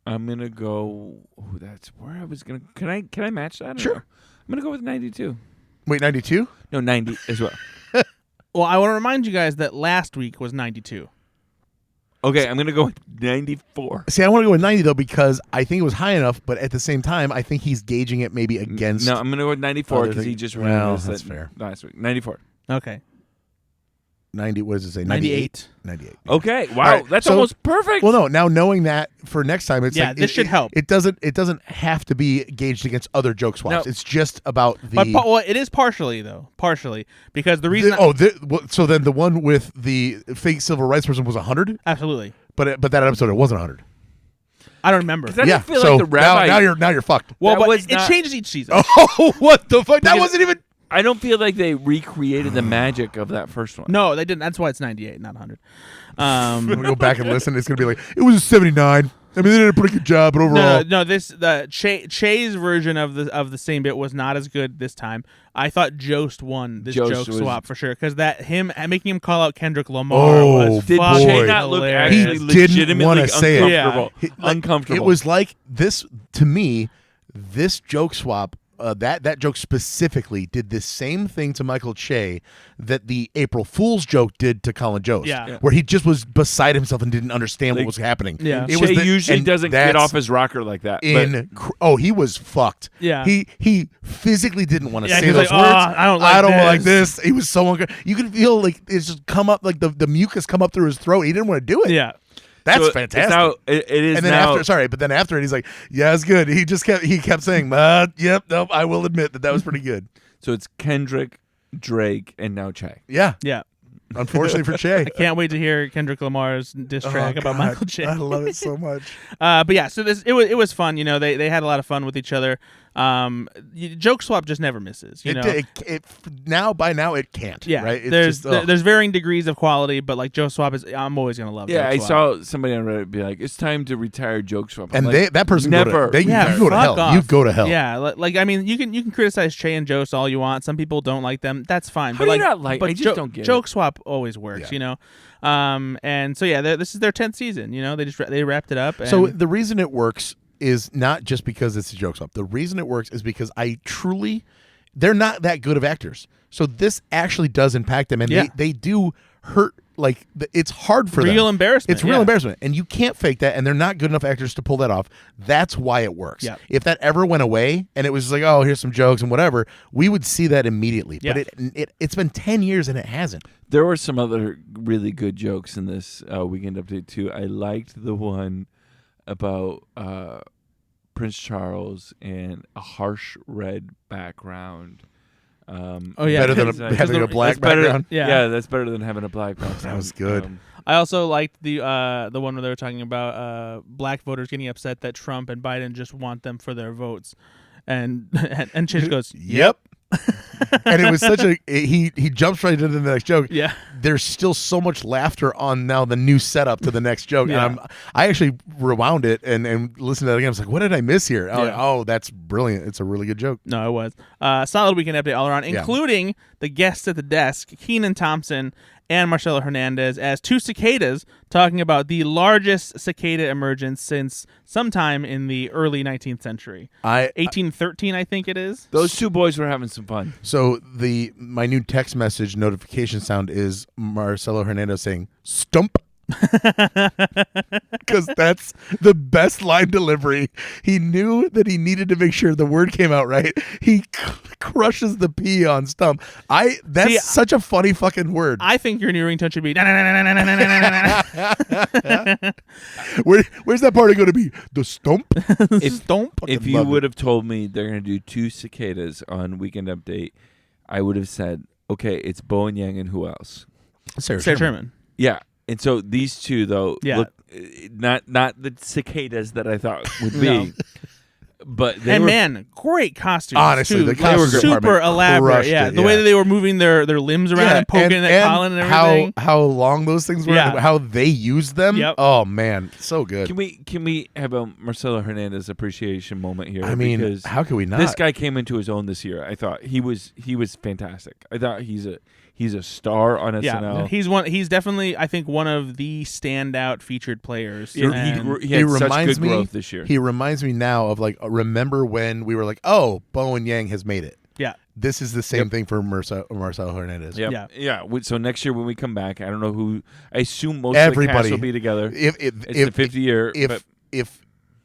I'm gonna go. Oh, that's where I was gonna. Can I match that? Sure. I'm gonna go with 92. Wait, 92? No, 90 as well. Well, I want to remind you guys that last week was 92. Okay, I'm gonna go with 94. See, I want to go with 90 though because I think it was high enough, but at the same time, I think he's gauging it maybe against. No, I'm gonna go with 94 because he just ran that's fair. Last week. 94. Okay. 90. What does it say? 98. 98. Okay. Wow, right, that's so, almost perfect. Well, no. Now knowing that for next time, it's this should help. It doesn't have to be gauged against other joke swaps. No. It's just about the. But it is partially because the reason. So then the one with the fake civil rights person was 100. Absolutely. But that episode it wasn't 100. I don't remember. I didn't feel like the rabbi. Now you're fucked. Well, that but was it not- changes each season. Oh, what the fuck? That wasn't even. I don't feel like they recreated the magic of that first one. No, they didn't. That's why it's 98, not 100. When we go back and listen, it's gonna be like it was a 79. I mean, they did a pretty good job, but overall, No. The Che's version of the same bit was not as good this time. I thought Jost won this joke swap for sure because making him call out Kendrick Lamar was did fucking Che not look hilarious. actually He didn't legitimately wanna say it. uncomfortable? Uncomfortable. It was like this to me. This joke swap. That joke specifically did the same thing to Michael Che that the April Fool's joke did to Colin Jost, where he just was beside himself and didn't understand what was happening. Yeah. Che usually doesn't get off his rocker like that. He was fucked. Yeah. He physically didn't want to say he's those like, words. I don't like this. He was so uncomfortable. You could feel like it's just come up, like the mucus come up through his throat. He didn't want to do it. Yeah. That's so fantastic. It is and then now, but then after it, he's like, "Yeah, it's good." He kept saying, "Yep, nope." I will admit that was pretty good. So it's Kendrick, Drake, and now Che. Yeah. Unfortunately for Che, I can't wait to hear Kendrick Lamar's diss track about Michael Che. I love it so much. But yeah, so it was fun. You know, they had a lot of fun with each other. Joke swap just never misses. You know, by now it can't. Yeah, right. There's varying degrees of quality, but like joke swap I'm always gonna love. Yeah, joke I swap. saw somebody on Reddit be like, "It's time to retire joke swap," and that person never. You go to hell. Off. You go to hell. Yeah, like I mean, you can criticize Che and Jost all you want. Some people don't like them. That's fine. How but do you not like? But I just don't get joke it. swap always works. Yeah. You know. And so yeah, this is their 10th season. You know, they wrapped it up. And So the reason it works is not just because it's a joke swap. The reason it works is because they're not that good of actors. So this actually does impact them, and they do hurt. Like it's hard for them. Real embarrassment. It's real embarrassment, and you can't fake that. And they're not good enough actors to pull that off. That's why it works. Yeah. If that ever went away and it was just like, oh, here's some jokes and whatever, we would see that immediately. Yeah. But it's been 10 years and it hasn't. There were some other really good jokes in this weekend update too. I liked the one about Prince Charles and a harsh red background. Better than having a black background. Yeah, that's better than having a black background. That was good. I also liked the one where they were talking about black voters getting upset that Trump and Biden just want them for their votes, and Chich goes, "Yep." And it was such he jumps right into the next joke. Yeah. There's still so much laughter on now the new setup to the next joke. Yeah. And I actually rewound it and listened to that again. I was like, what did I miss here? Yeah. Like, oh, that's brilliant. It's a really good joke. No, it was. Solid weekend update all around, including the guests at the desk, Kenan Thompson and Marcelo Hernandez as two cicadas talking about the largest cicada emergence since sometime in the early 19th century. 1813, I think it is. Those two boys were having some fun. So my new text message notification sound is Marcelo Hernandez saying "stump," because that's the best line delivery. He knew that he needed to make sure the word came out right. He crushes the P on "stump." That's such a funny fucking word. I think your new ringtone should be. Where's that party going to be? The stump. If you would have told me they're going to do two cicadas on Weekend Update, I would have said, okay, it's Bo and Yang and who else? Sarah Sherman. Yeah. And so these two, though, Yeah. look, not the cicadas that I thought would be. No. But man, great costumes. Honestly, too. the costume super department elaborate. crushed Yeah, it, the way that they were moving their limbs around and poking at Colin and everything. How long those things were, and how they used them. Yep. Oh man, so good. Can we have a Marcelo Hernandez appreciation moment here? I mean, because how could we not? This guy came into his own this year. I thought he was fantastic. I thought he's a star on SNL. He's definitely, I think, one of the standout featured players. He had such good growth this year. He reminds me now of remember when we were like, oh, Bo and Yang has made it. Yeah. This is the same thing for Marcelo Hernandez. Yep. Yeah. So next year when we come back, I don't know who. I assume most of the cast will be together. It's the 50th year.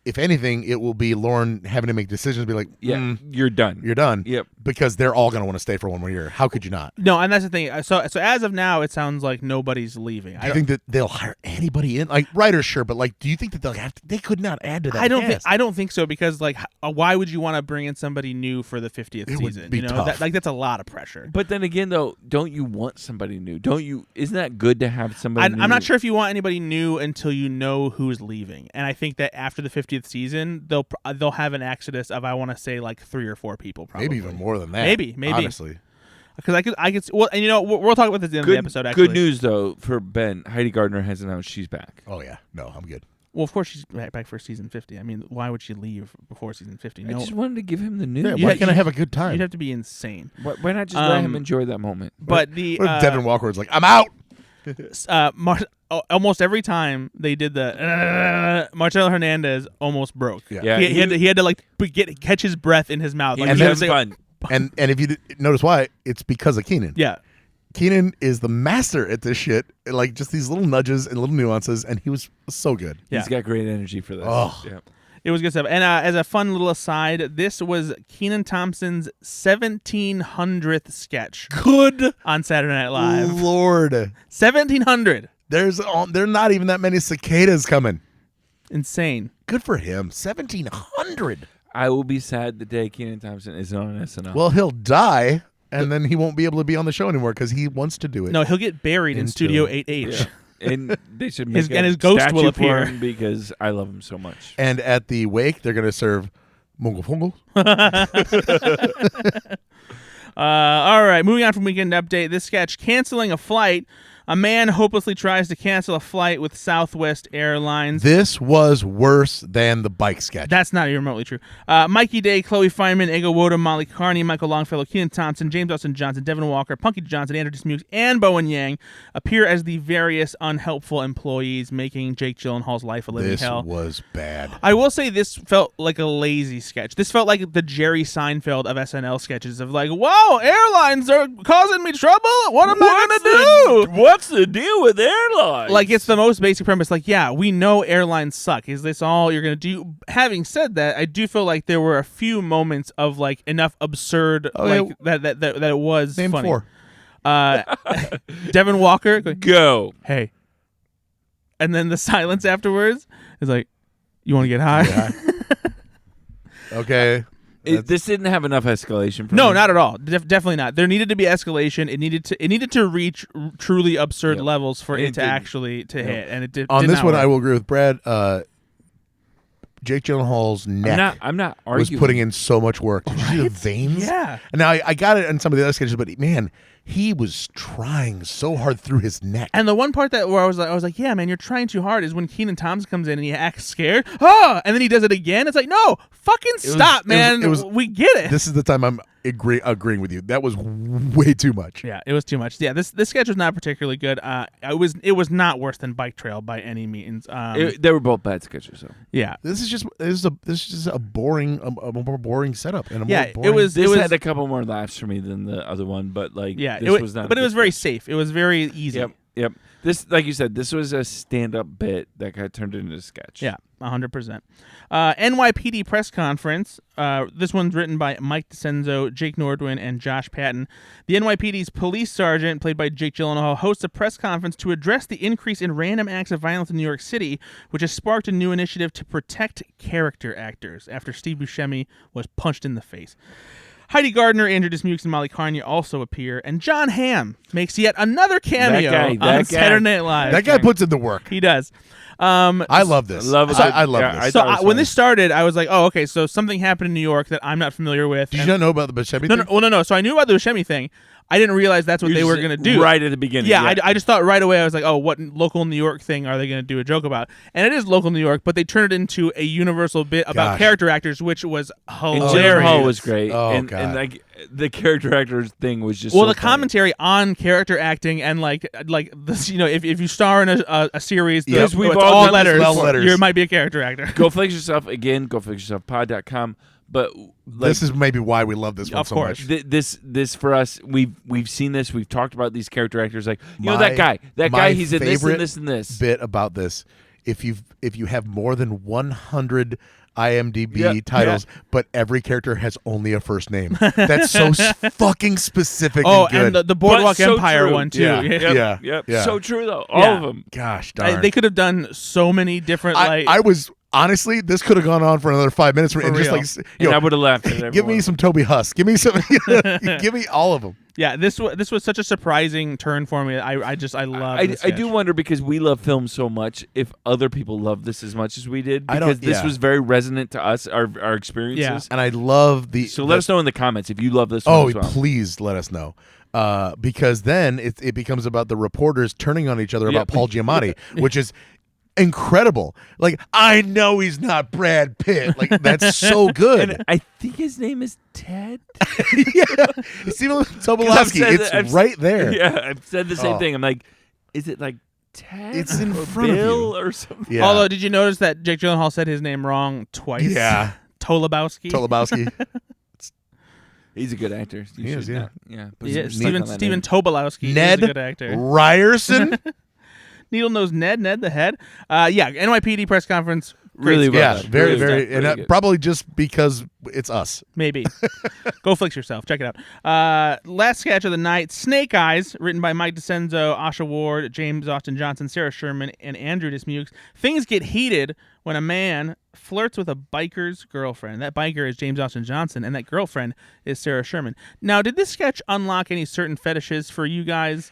If anything, it will be Lauren having to make decisions. Be like, you're done. You're done. Yep. Because they're all going to want to stay for one more year. How could you not? No, and that's the thing. So as of now, it sounds like nobody's leaving. Do you think that they'll hire anybody in? Like writers, sure, but do you think that they'll have to? They could not add to that. I don't think so, because why would you want to bring in somebody new for the 50th season? Would be tough. That's a lot of pressure. But then again, though, don't you want somebody new? Don't you? Isn't that good to have somebody new? I'm not sure if you want anybody new until you know who's leaving. And I think that after the 50th season, they'll have an exodus of, I want to say, 3 or 4 people, probably. Maybe even more than that. Maybe. Honestly. Because I could. Well, and we'll talk about this at the end of the episode. Actually, good news though for Ben. Heidi Gardner has announced she's back. Oh yeah, no, I'm good. Well, of course she's back for season 50. I mean, why would she leave before season 50? I just wanted to give him the news. Yeah, why can't I have a good time? You'd have to be insane. Why not just let him enjoy that moment? But what if Devin Walker was like, I'm out. Almost every time they did the Marcelo Hernandez almost broke. Yeah. He had to catch his breath in his mouth. And that's fun. And if you notice why, it's because of Keenan. Yeah. Keenan is the master at this shit, just these little nudges and little nuances, and he was so good. Yeah. He's got great energy for this. Oh. Yeah. It was good stuff. And as a fun little aside, this was Kenan Thompson's 1700th sketch. Good on Saturday Night Live. Lord. 1700. There are not even that many cicadas coming. Insane. Good for him. 1700. I will be sad the day Kenan Thompson isn't on SNL. Well, he'll die, and then he won't be able to be on the show anymore because he wants to do it. No, he'll get buried in Studio 8H. Yeah. And they should make his ghost statue will for appear him because I love him so much. And at the wake, they're going to serve Mungo Fungo. All right, moving on from Weekend Update. This sketch, canceling a flight. A man hopelessly tries to cancel a flight with Southwest Airlines. This was worse than the bike sketch. That's not even remotely true. Mikey Day, Chloe Feynman, Ego Woda, Molly Carney, Michael Longfellow, Kenan Thompson, James Austin Johnson, Devin Walker, Punky Johnson, Andrew Dismukes, and Bowen Yang appear as the various unhelpful employees, making Jake Gyllenhaal's life a living hell. This was bad. I will say this felt like a lazy sketch. This felt like the Jerry Seinfeld of SNL sketches of whoa, airlines are causing me trouble. What am I going to do? What's the deal with airlines? It's the most basic premise. Yeah, we know airlines suck. Is this all you're going to do? Having said that, I do feel like there were a few moments of enough absurd that it was Name funny. 4. Devin Walker, go. Hey. And then the silence afterwards is you want to get high? Yeah. Okay. This didn't have enough escalation for No, me. not at all. Definitely not. There needed to be escalation. It needed to reach truly absurd levels for it to actually hit, and it did. On did this not one, work. I will agree with Brad. Jake Gyllenhaal's neck I'm not was arguing. putting in so much work. Did you see the veins? Yeah. Now I got it in some of the other sketches, but man, he was trying so hard through his neck. And the one part where I was like, yeah, man, you're trying too hard is when Kenan Thompson comes in and he acts scared. Oh, and then he does it again. It's like, no, fucking stop, man. We get it. This is the time I'm agreeing with you. That was way too much. Yeah, it was too much. Yeah, this sketch was not particularly good. It was not worse than Bike Trail by any means. They were both bad sketches, though. Yeah, this is just a boring, a more boring setup. And it was had a couple more laughs for me than the other one, but this was not. But it was very safe. It was very easy. Yep. This, like you said, this was a stand-up bit that got turned into a sketch. Yeah, 100%. NYPD press conference. This one's written by Mike DeCenzo, Jake Nordwin, and Josh Patton. The NYPD's police sergeant, played by Jake Gyllenhaal, hosts a press conference to address the increase in random acts of violence in New York City, which has sparked a new initiative to protect character actors after Steve Buscemi was punched in the face. Heidi Gardner, Andrew Dismukes, and Molly Carnia also appear, and John Hamm makes yet another cameo on Saturday Night Live. That guy puts in the work. He does. I love this. I love this. So when this started, I was like, oh, okay, so something happened in New York that I'm not familiar with. Did you not know about the Buscemi thing? No. So I knew about the Buscemi thing. I didn't realize that's what they were going to do. Right at the beginning. Yeah. I just thought right away, I was like, oh, what local New York thing are they going to do a joke about? And it is local New York, but they turned it into a universal bit about character actors, which was hilarious. And Gyllenhaal was great. Oh, and like the character actors thing was just so the funny. Commentary on character acting and like this, if you star in a series, yes, we've all done letters, you might be a character actor. Go Fix Yourself again. Go Fix Yourself Pod.com. But this is maybe why we love this one so much. This for us, we've seen this. We've talked about these character actors. Like that guy, he's in this and this and this. Bit about this: if you have more than 100 IMDb titles, but every character has only a first name, that's so fucking specific. and good. And the Boardwalk Empire one too. Yeah. So true though. All of them. Gosh darn. They could have done so many different. I was. Honestly, this could have gone on for another 5 minutes. And I would have laughed at everyone. Give me some Toby Huss. Give me some. Give me all of them. Yeah, this was such a surprising turn for me. I love. I do wonder, because we love film so much, if other people love this as much as we did, because this was very resonant to us, our experiences. Yeah. And I love So let us know in the comments if you love this one as well. Please let us know. Because then it becomes about the reporters turning on each other about Paul Giamatti, which is incredible. Like, I know he's not Brad Pitt. Like, that's so good. And I think his name is Ted. Stephen Tobolowsky. It's right there. Yeah, I've said the same thing. I'm like, is it like Ted? It's in or front Bill of you or something. Yeah. Although, did you notice that Jake Gyllenhaal said his name wrong twice? Yeah. Tolobowski. He's a good actor. He is, yeah. Stephen Tobolowsky. Ned is a good actor. Ryerson. Needle Nose Ned the head. NYPD press conference. Really well. Yeah, very, and probably just because it's us. Maybe. Go Fix Yourself. Check it out. Last sketch of the night, Snake Eyes, written by Mike DeCenzo, Asha Ward, James Austin Johnson, Sarah Sherman, and Andrew Dismukes. Things get heated when a man flirts with a biker's girlfriend. That biker is James Austin Johnson, and that girlfriend is Sarah Sherman. Now, did this sketch unlock any certain fetishes for you guys?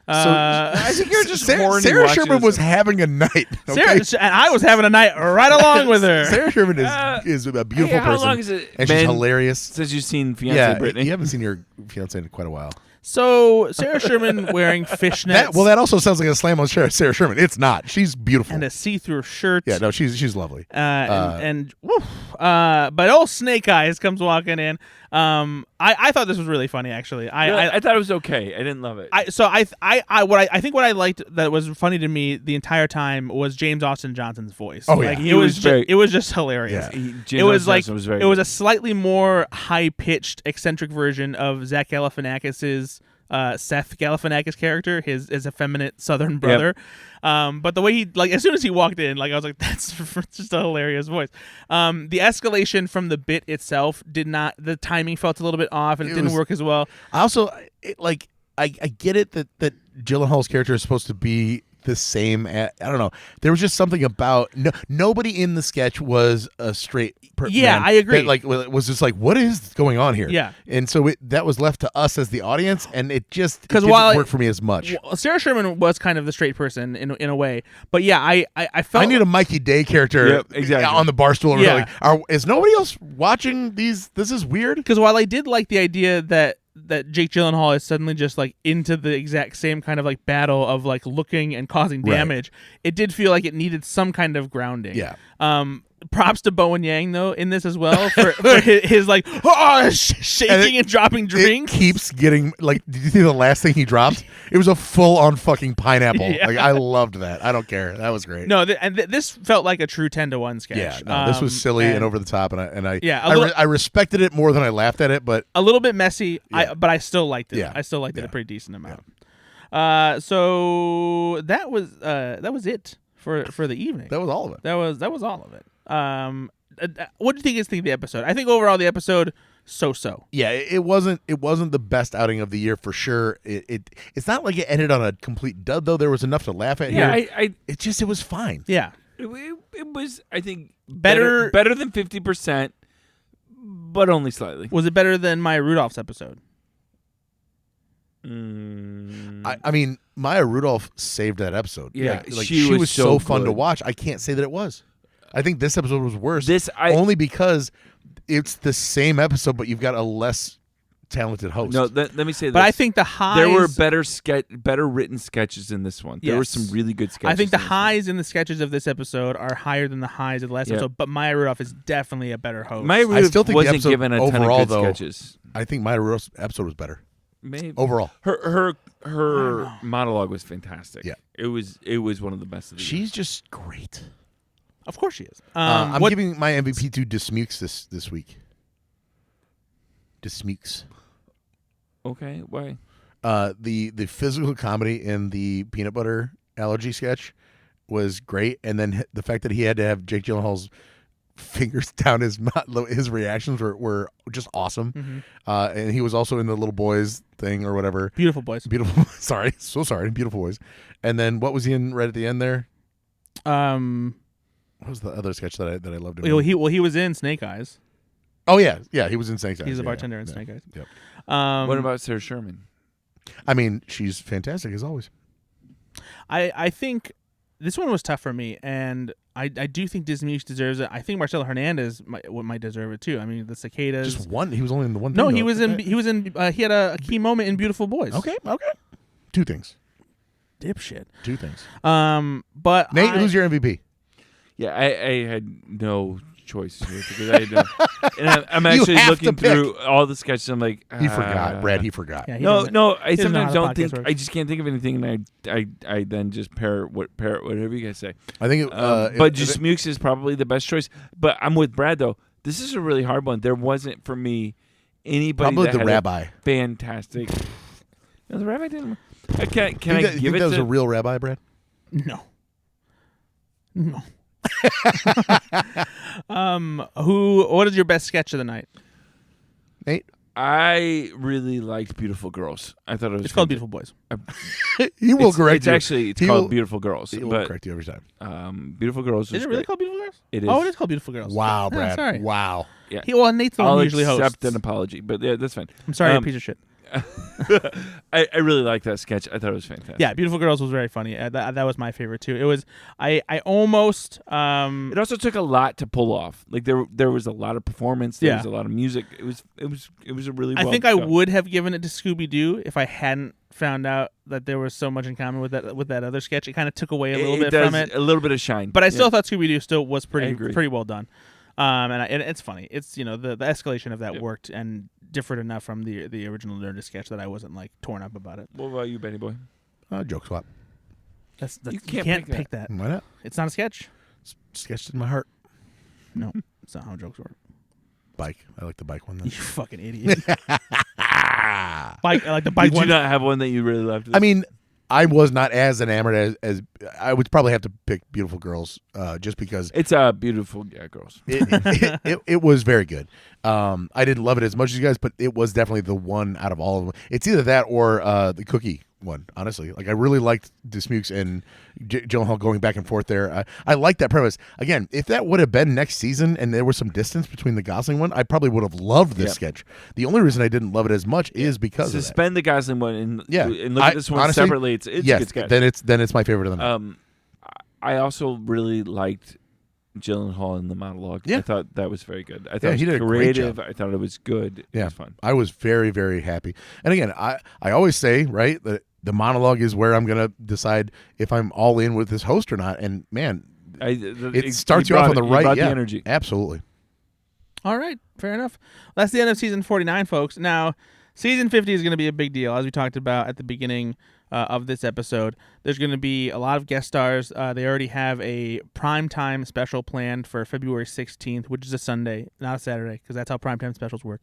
I think you're just horny. Sarah Sherman was having a night. Okay? And I was having a night right along with her. Sarah Sherman is a beautiful person. How long is it? And she's hilarious. Since you've seen Fiancé Brittany. You haven't seen your fiancé in quite a while. So Sarah Sherman wearing fishnets. That also sounds like a slam on Sarah Sherman. It's not. She's beautiful. And a see-through shirt. Yeah, no, she's lovely. But old Snake Eyes comes walking in. I thought this was really funny, actually. I thought it was okay. I didn't love it. I think what I liked that was funny to me the entire time was James Austin Johnson's voice. Oh, yeah. It was just hilarious. Yeah. It was a slightly more high-pitched, eccentric version of Zach Galifianakis's Seth Galifianakis character, his effeminate Southern brother. Yep. But the way he, as soon as he walked in, I was like, that's just a hilarious voice. The escalation from the bit itself the timing felt a little bit off, and it didn't work as well. I also, I get it that Gyllenhaal's character is supposed to be the same. I don't know. There was just something about nobody in the sketch was a straight person. Yeah, I agree. That, was just like, what is going on here? Yeah, and so that was left to us as the audience, and it just didn't work for me as much. Sarah Sherman was kind of the straight person in a way, but yeah, I felt I need a Mikey Day character on the bar stool. Yeah, is nobody else watching these? This is weird. Because while I did like the idea that that Jake Gyllenhaal is suddenly just like into the exact same kind of like battle of like looking and causing damage. It did feel like it needed some kind of grounding. Yeah. Props to Bowen Yang though in this as well for his like shaking and dropping drinks. It keeps getting like. Did you see the last thing he dropped? It was a full-on fucking pineapple. Yeah. Like I loved that. I don't care. That was great. No, this felt like a true 10-to-1 sketch. Yeah, no, this was silly and over the top, and I respected it more than I laughed at it, but a little bit messy. Yeah. But I still liked it. Yeah. I still liked it a pretty decent amount. So that was it for the evening. that was all of it. That was all of it. What do you think of the episode? I think overall the episode so. Yeah, it wasn't the best outing of the year for sure. It's not like it ended on a complete dud though. There was enough to laugh at Yeah, here. It was fine. Yeah. It was, I think, Better than 50%, but only slightly. Was it better than Maya Rudolph's episode? I mean, Maya Rudolph saved that episode. Yeah, like she was so so fun to good. watch. I can't say that it was. I think this episode was worse. Only because it's the same episode, but you've got a less talented host. No, let me say this. But I think the highs. There were better written sketches in this one. There were Yes. some really good sketches. I think the in this highs in the sketches of this episode are higher than the highs of the last episode. But Maya Rudolph is definitely a better host. one. Maya I Rudolph still think the wasn't episode given a ton overall, of good though, sketches. I think Maya Rudolph's episode was better Maybe overall. her monologue was fantastic. Yeah. it was one of the best of the year. She's just great. Of course she is. I'm giving my MVP to Dismukes this week. Dismukes. Okay, why? The physical comedy in the peanut butter allergy sketch was great, and then the fact that he had to have Jake Gyllenhaal's fingers down his mouth, his reactions were just awesome. Mm-hmm. And he was also in the little boys thing or whatever. Beautiful boys. Beautiful. Sorry, so sorry. Beautiful boys. And then what was he in right at the end there? What was the other sketch that I loved him? He was in Snake Eyes. Oh yeah, he was in Snake Eyes. He's a Yeah, bartender in yeah. Snake Eyes. Yep. What about Sarah Sherman? I mean, she's fantastic as always. I think this one was tough for me, and I do think Disney deserves it. I think Marcelo Hernandez might deserve it too. I mean, the cicadas. Just one. He was only in the one. No, thing, he though. was in. He was in. He had a key moment in Beautiful Boys. Okay. Two things. Dipshit. Two things. But Nate, who's your MVP? Yeah, I had no choice here because I had no, and I'm actually have to looking through all the sketches. I'm like, He forgot, Brad. He forgot. Yeah, he No, doesn't- no. I he doesn't know sometimes how the don't think. podcast works. I just can't think of anything, and I then just parrot whatever you guys say. I think. But just Mukes is probably the best choice. But I'm with Brad though. This is a really hard one. There wasn't for me anybody. Probably that the had a rabbi. Fantastic. No, the rabbi didn't. Can I think give it that was to a real rabbi, Brad? No. What is your best sketch of the night? Nate. I really liked Beautiful Girls. I thought it was. It's called Beautiful Boys. He will It's correct you. actually He called will- Beautiful Girls. He will But correct you every time. Beautiful Girls was Is it really great. called Beautiful Girls? It is. Oh, it is called Beautiful Girls. Wow, Yeah, Brad. sorry. Wow. Yeah. Nate's the one I'll who usually hosts. accept an apology, but yeah, that's fine. I'm sorry, you're a Um, piece of shit. I really liked that sketch. I thought it was fantastic. Yeah, Beautiful Girls was very funny. That was my favorite too. It was. I almost. It also took a lot to pull off. Like there was a lot of performance. There Yeah. was a lot of music. It was a really. I well think I done. would have given it to Scooby Doo if I hadn't found out that there was so much in common with that other sketch. It kind of took away a little bit does from it. a little bit of shine. But I still Yeah. thought Scooby Doo still was I agree. pretty well done. And it's funny. It's the escalation of that Yep. worked and differed enough from the original Nerdist sketch that I wasn't like torn up about it. What about you, Benny Boy? Joke swap. That's You you can't can't pick pick that. Why not? It's not a sketch. It's sketched in my heart. No, it's not how jokes work. Bike. I like the bike one. You Then. fucking idiot. Bike. I like the bike Did you one. not have one that you really loved? I mean, I was not as enamored as I would probably have to pick Beautiful Girls, just because it's beautiful. Yeah, girls. it was very good. I didn't love it as much as you guys, but it was definitely the one out of all of them. It's either that or the cookie one. Honestly, like I really liked Dismukes and Gyllenhaal going back and forth there. I like that premise. Again, if that would have been next season and there was some distance between the Gosling one, I probably would have loved this Yep. sketch. The only reason I didn't love it as much is because of that. Suspend the Gosling one and Yeah. and look at this one honestly, separately. It's a yes, good sketch. then it's my favorite of the night. I also really liked Gyllenhaal in the monologue. Yeah. I thought that was very good. I thought he it did was a great creative. job. I thought it was good. It was fun. I was very, very happy. And again, I always say, right, that the monologue is where I'm going to decide if I'm all in with this host or not. And man, it starts you off on the right. The energy. Absolutely. All right, fair enough. That's the end of season 49, folks. Now, season 50 is going to be a big deal, as we talked about at the beginning of this episode. There's going to be a lot of guest stars. They already have a primetime special planned for February 16th, which is a Sunday, not a Saturday, because that's how primetime specials work.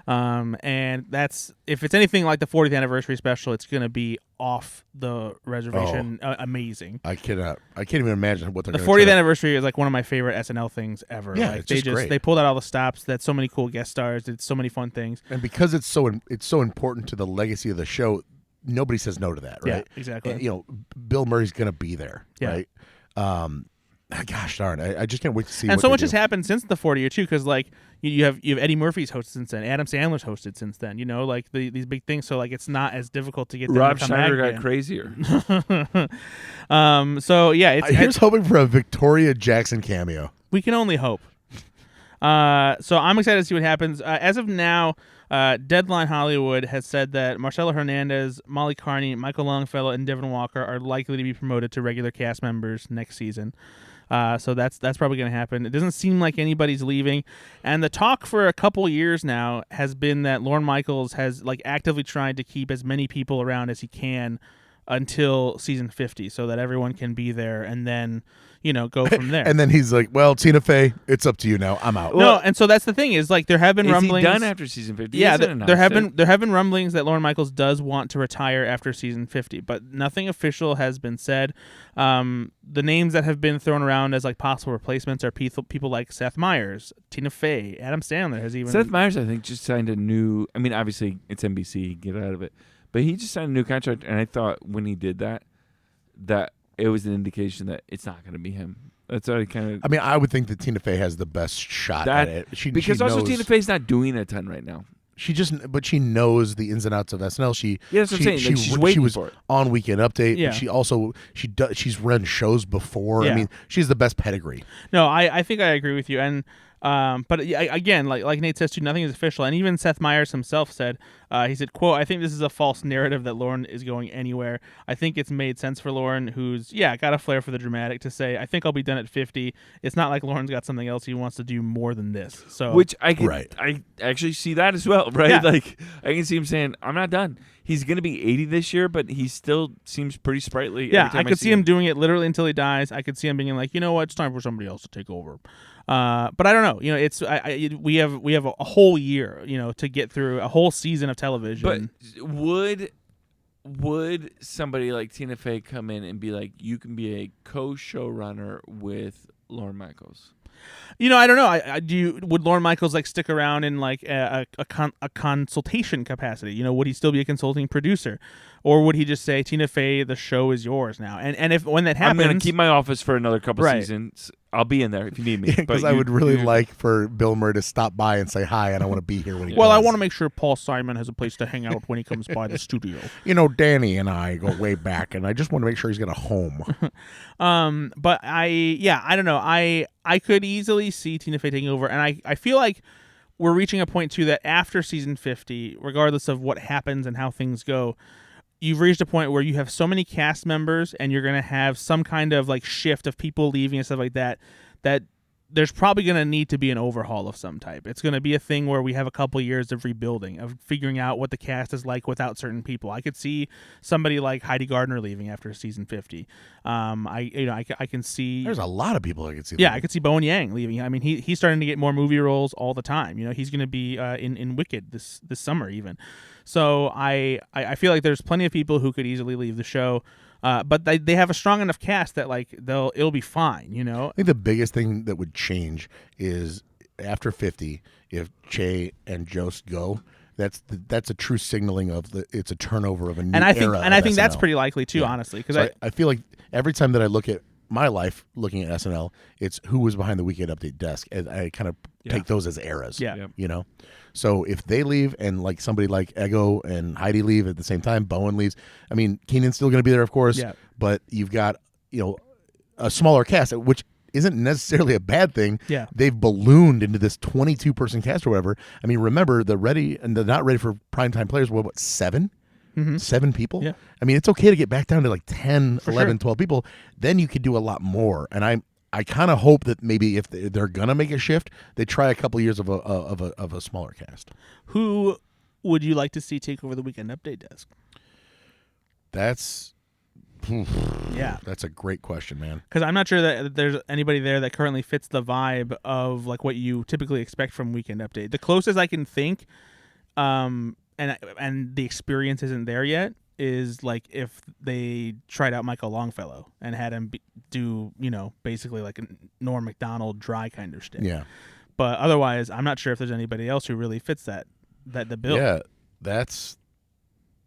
And that's, if it's anything like the 40th anniversary special, it's going to be off the reservation. Amazing. I can't even imagine what they're the going to 40th anniversary is like one of my favorite SNL things ever. Yeah, like it's just great. They pulled out all the stops. That's so many cool guest stars. Did so many fun things. And because it's so important to the legacy of the show, nobody says no to that, right? Yeah, exactly. And, Bill Murray's going to be there, Yeah. right? Gosh darn, I just can't wait to see. And what so they much do. has happened since the 40 year too, because like you have Eddie Murphy's hosted since then, Adam Sandler's hosted since then. Like these big things. So like it's not as difficult to get them Rob to come Schneider back got again. crazier. So yeah, Here's hoping for a Victoria Jackson cameo. we can only hope. So I'm excited to see what happens. As of now, Deadline Hollywood has said that Marcelo Hernandez, Molly Carney, Michael Longfellow, and Devin Walker are likely to be promoted to regular cast members next season. So that's probably going to happen. It doesn't seem like anybody's leaving, and the talk for a couple years now has been that Lorne Michaels has like actively tried to keep as many people around as he can until season 50, so that everyone can be there, and then go from there. And then he's like, "Well, Tina Fey, it's up to you now. I'm out." No, and so that's the thing is like there have been rumblings. Is he done after season 50? Yeah, there have been rumblings that Lorne Michaels does want to retire after season 50, but nothing official has been said. The names that have been thrown around as like possible replacements are people like Seth Meyers, Tina Fey, Adam Sandler has even. Seth Meyers, I think, just signed a new. I mean, obviously it's NBC, get out of it, but he just signed a new contract, and I thought when he did that it was an indication that it's not going to be him. That's already kind of. I mean, I would think that Tina Fey has the best shot at it. Because she also knows, Tina Fey's not doing a ton right now. But she knows the ins and outs of SNL. That's what I'm saying. Like, she's waiting she was for it. on Weekend Update. Yeah. But she's run shows before. Yeah. I mean, she's the best pedigree. No, I think I agree with you, and but again, like Nate says too, nothing is official, and even Seth Meyers himself said, he said, quote, "I think this is a false narrative that Lorne is going anywhere. I think it's made sense for Lorne, who's got a flair for the dramatic, to say, I think I'll be done at 50. It's not like Lorne's got something else he wants to do more than this." So, which I actually see that as well, right? Yeah. Like I can see him saying, "I'm not done." He's going to be 80 this year, but he still seems pretty sprightly. yeah, every time I could see him doing it literally until he dies. I could see him being like, it's time for somebody else to take over. But I don't know. It's we have a whole year, to get through a whole season of television. But would somebody like Tina Fey come in and be like, you can be a co-showrunner with Lorne Michaels? I don't know. Would Lorne Michaels like stick around in like a consultation capacity? Would he still be a consulting producer, or would he just say, Tina Fey, the show is yours now? And if when that happens, I'm going to keep my office for another couple Right. seasons. I'll be in there if you need me. Because I would really like for Bill Murray to stop by and say hi, and I want to be here when he well, does. I want to make sure Paul Simon has a place to hang out when he comes by the studio. Danny and I go way back, and I just want to make sure he's got a home. But I don't know. I could easily see Tina Fey taking over, and I feel like we're reaching a point too that after season 50, regardless of what happens and how things go, you've reached a point where you have so many cast members, and you're going to have some kind of like shift of people leaving and stuff like that there's probably going to need to be an overhaul of some type. It's going to be a thing where we have a couple years of rebuilding, of figuring out what the cast is like without certain people. I could see somebody like Heidi Gardner leaving after season 50. I can see. There's a lot of people I could see. Yeah, I could see Bowen Yang leaving. I mean, he's starting to get more movie roles all the time. He's going to be in Wicked this summer even. So I feel like there's plenty of people who could easily leave the show. But they have a strong enough cast that like it'll be fine, I think the biggest thing that would change is after 50, if Che and Jost go, that's a true signaling of it's a turnover of a new era. And I think that's SNL. pretty likely too, honestly, because I feel like every time that I look at my life looking at SNL, it's who was behind the Weekend Update desk, and I kind of take those as eras. Yeah. So if they leave and like somebody like Ego and Heidi leave at the same time, Bowen leaves. I mean, Keenan's still going to be there, of course. Yeah. But you've got a smaller cast, which isn't necessarily a bad thing. Yeah. They've ballooned into this 22-person cast or whatever. I mean, remember the ready and the not ready for primetime players were what, 7? Mm-hmm. 7 people? Yeah. I mean, it's okay to get back down to like 10, For 11, sure. 12 people. Then you could do a lot more. And I kind of hope that maybe if they're gonna make a shift, they try a couple years of a smaller cast. Who would you like to see take over the Weekend Update desk? That's a great question, man. Because I'm not sure that there's anybody there that currently fits the vibe of like what you typically expect from Weekend Update. The closest I can think, and the experience isn't there yet, is like if they tried out Michael Longfellow and had him do, basically like a Norm Macdonald dry kind of shtick. Yeah. But otherwise, I'm not sure if there's anybody else who really fits the bill. Yeah, that's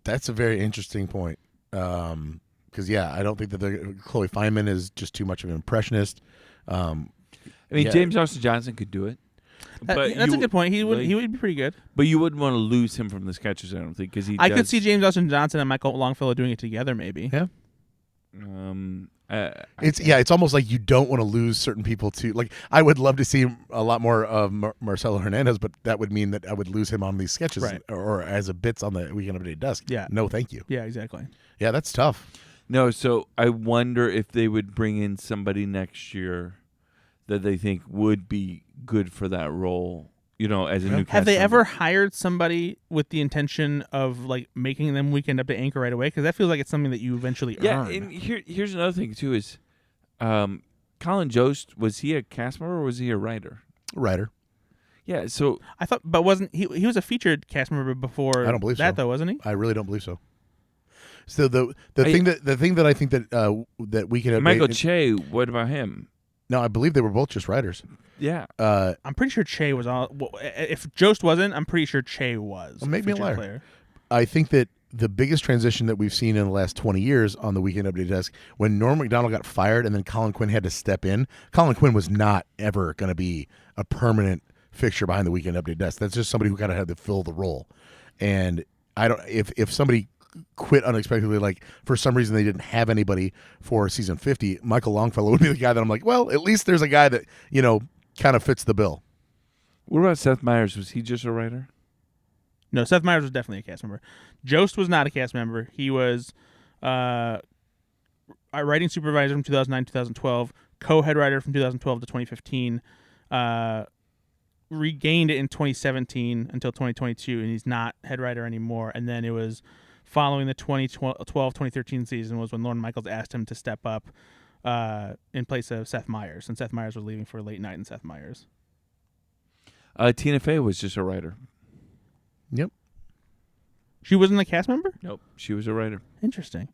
a very interesting point. Because I don't think that Chloe Fineman is just too much of an impressionist. James Austin Johnson could do it. That's a good point. He would be pretty good. But you wouldn't want to lose him from the sketches, I don't think, because I could see James Austin Johnson and Michael Longfellow doing it together, maybe. Yeah. It's it's almost like you don't want to lose certain people to, like, I would love to see a lot more of Marcelo Hernandez, but that would mean that I would lose him on these sketches, right, or as a bits on the Weekend Update desk. Yeah. No, thank you. Yeah, exactly. Yeah, that's tough. No, so I wonder if they would bring in somebody next year that they think would be good for that role, as a new cast Have they member. ever hired somebody with the intention of like making them Weekend Update anchor right away? Because that feels like it's something that you eventually earn. Yeah, and here's another thing too is, Colin Jost, was he a cast member or was he a writer? Writer. Yeah, so I thought, but wasn't he was a featured cast member before? I don't believe that so. though, wasn't he? I really don't believe so. So the thing that I think that Weekend Update, Michael Che, what about him? No, I believe they were both just writers. Yeah. I'm pretty sure Che was on. Well, if Jost wasn't, I'm pretty sure Che was. Well, make me a liar. Player. I think that the biggest transition that we've seen in the last 20 years on the Weekend Update desk, when Norm Macdonald got fired and then Colin Quinn had to step in, Colin Quinn was not ever going to be a permanent fixture behind the Weekend Update desk. That's just somebody who kind of had to fill the role. And I don't, if somebody quit unexpectedly, like for some reason they didn't have anybody for season 50, Michael Longfellow would be the guy that I'm like, well, at least there's a guy that, kind of fits the bill. What about Seth Meyers? Was he just a writer? No, Seth Meyers was definitely a cast member. Jost was not a cast member. He was a writing supervisor from 2009 to 2012, co-head writer from 2012 to 2015, regained it in 2017 until 2022, and he's not head writer anymore. And then it was following the 2012-2013 season was when Lorne Michaels asked him to step up in place of Seth Meyers, and Seth Meyers was leaving for Late Night and Seth Meyers. Tina Fey was just a writer. Yep. She wasn't a cast member? Nope, she was a writer. Interesting.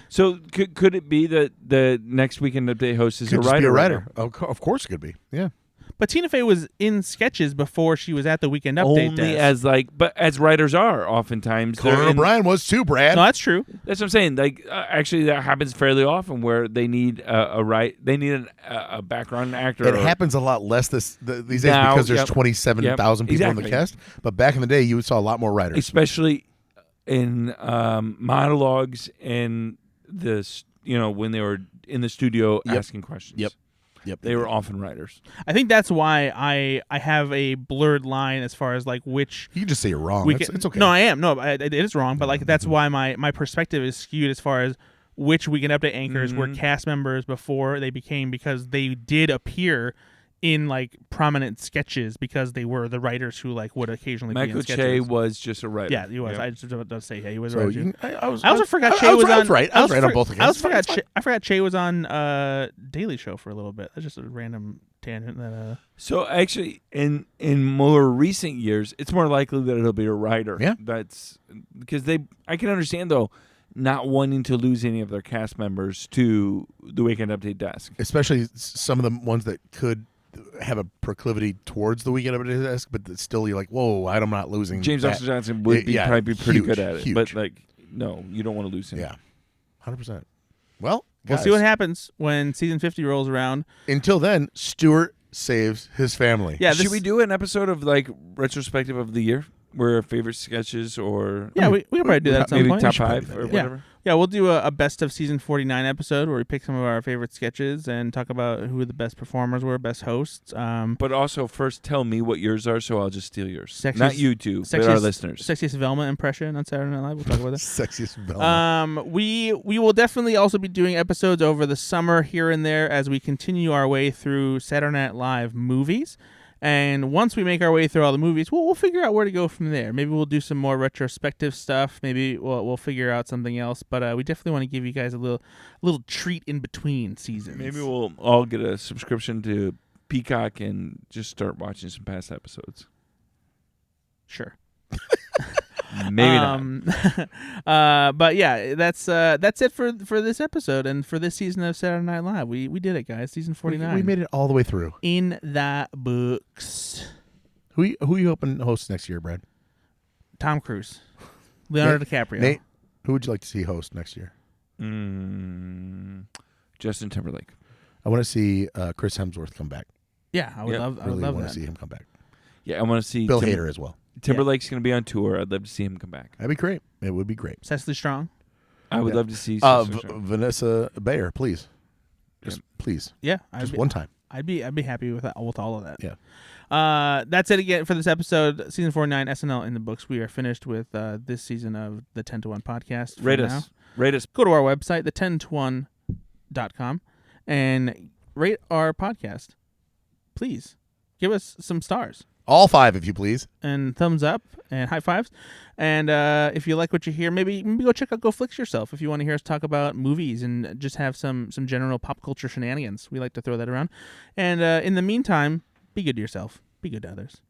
So could it be that the next Weekend Update host is Could a just writer? be a writer. Of course it could be. Yeah. But Tina Fey was in sketches before she was at the Weekend Update Only desk. but as writers are oftentimes. Conan O'Brien was too, Brad. No, that's true. That's what I'm saying. Like, actually, that happens fairly often where they need a background actor. It happens a lot less these days because there's 27,000 people in the cast. But back in the day, you saw a lot more writers, especially in monologues and when they were in the studio asking questions. Yep. They were often writers. I think that's why I have a blurred line as far as like which. You can just say you're wrong. It's okay. No, I am. No, it is wrong. But like that's why my perspective is skewed as far as which Weekend Update anchors were cast members before they became, because they did appear in like prominent sketches because they were the writers who like would occasionally be in sketches. Michael Che was just a writer. Yeah, he was. Yep. I just about to say, he was So a writer. I also forgot Che was on. I was right on both accounts. I forgot Che was on Daily Show for a little bit. That's just a random tangent. So actually, in more recent years, it's more likely that it'll be a writer. Yeah, that's because I can understand though, not wanting to lose any of their cast members to the Weekend Update desk, especially some of the ones that could have a proclivity towards the Weekend Update desk, but still you're like, whoa, I'm not losing. James Austin Johnson would probably be pretty good at it, but like, no, you don't want to lose him. Yeah, 100%. Well, we'll see what happens when season 50 rolls around. Until then, Stuart saves his family. Yeah, should we do an episode of like retrospective of the year? were favorite sketches or Yeah, we can probably do that at some maybe point. top should probably 5 do or that, whatever. Yeah, we'll do a best of season 49 episode where we pick some of our favorite sketches and talk about who the best performers were, best hosts. But also, first tell me what yours are, so I'll just steal yours. Sexiest- Not you two, but our listeners. Sexiest Velma impression on Saturday Night Live. We'll talk about that. Sexiest Velma. We will definitely also be doing episodes over the summer here and there as we continue our way through Saturday Night Live movies. And once we make our way through all the movies, we'll figure out where to go from there. Maybe we'll do some more retrospective stuff. Maybe we'll figure out something else. But we definitely want to give you guys a little treat in between seasons. Maybe we'll all get a subscription to Peacock and just start watching some past episodes. Sure. Maybe not. But yeah, that's it for this episode and for this season of Saturday Night Live. We did it, guys. Season 49. We made it all the way through. In the books. Who you hoping hosts next year, Brad? Tom Cruise, Leonardo DiCaprio. Nate, who would you like to see host next year? Justin Timberlake. I want to see Chris Hemsworth come back. Yeah, I would love. I would Really love want that. to see him come back. Yeah, I want to see Bill Hader as well. Timberlake's going to be on tour. I'd love to see him come back. That'd be great. It would be great. Cecily Strong. I would Yeah. love to see Vanessa Bayer, please. Just please. Yeah, Just one time. I'd be happy with all of that. Yeah. That's it again for this episode. Season 49 SNL in the books. We are finished with this season of the 10 to 1 podcast. Rate now. us. Rate us. Go to our website, the10to1.com, and rate our podcast. Please give us some stars. All 5, if you please. And thumbs up and high fives. And if you like what you hear, maybe go check out Go Flix Yourself if you want to hear us talk about movies and just have some general pop culture shenanigans. We like to throw that around. And in the meantime, be good to yourself. Be good to others.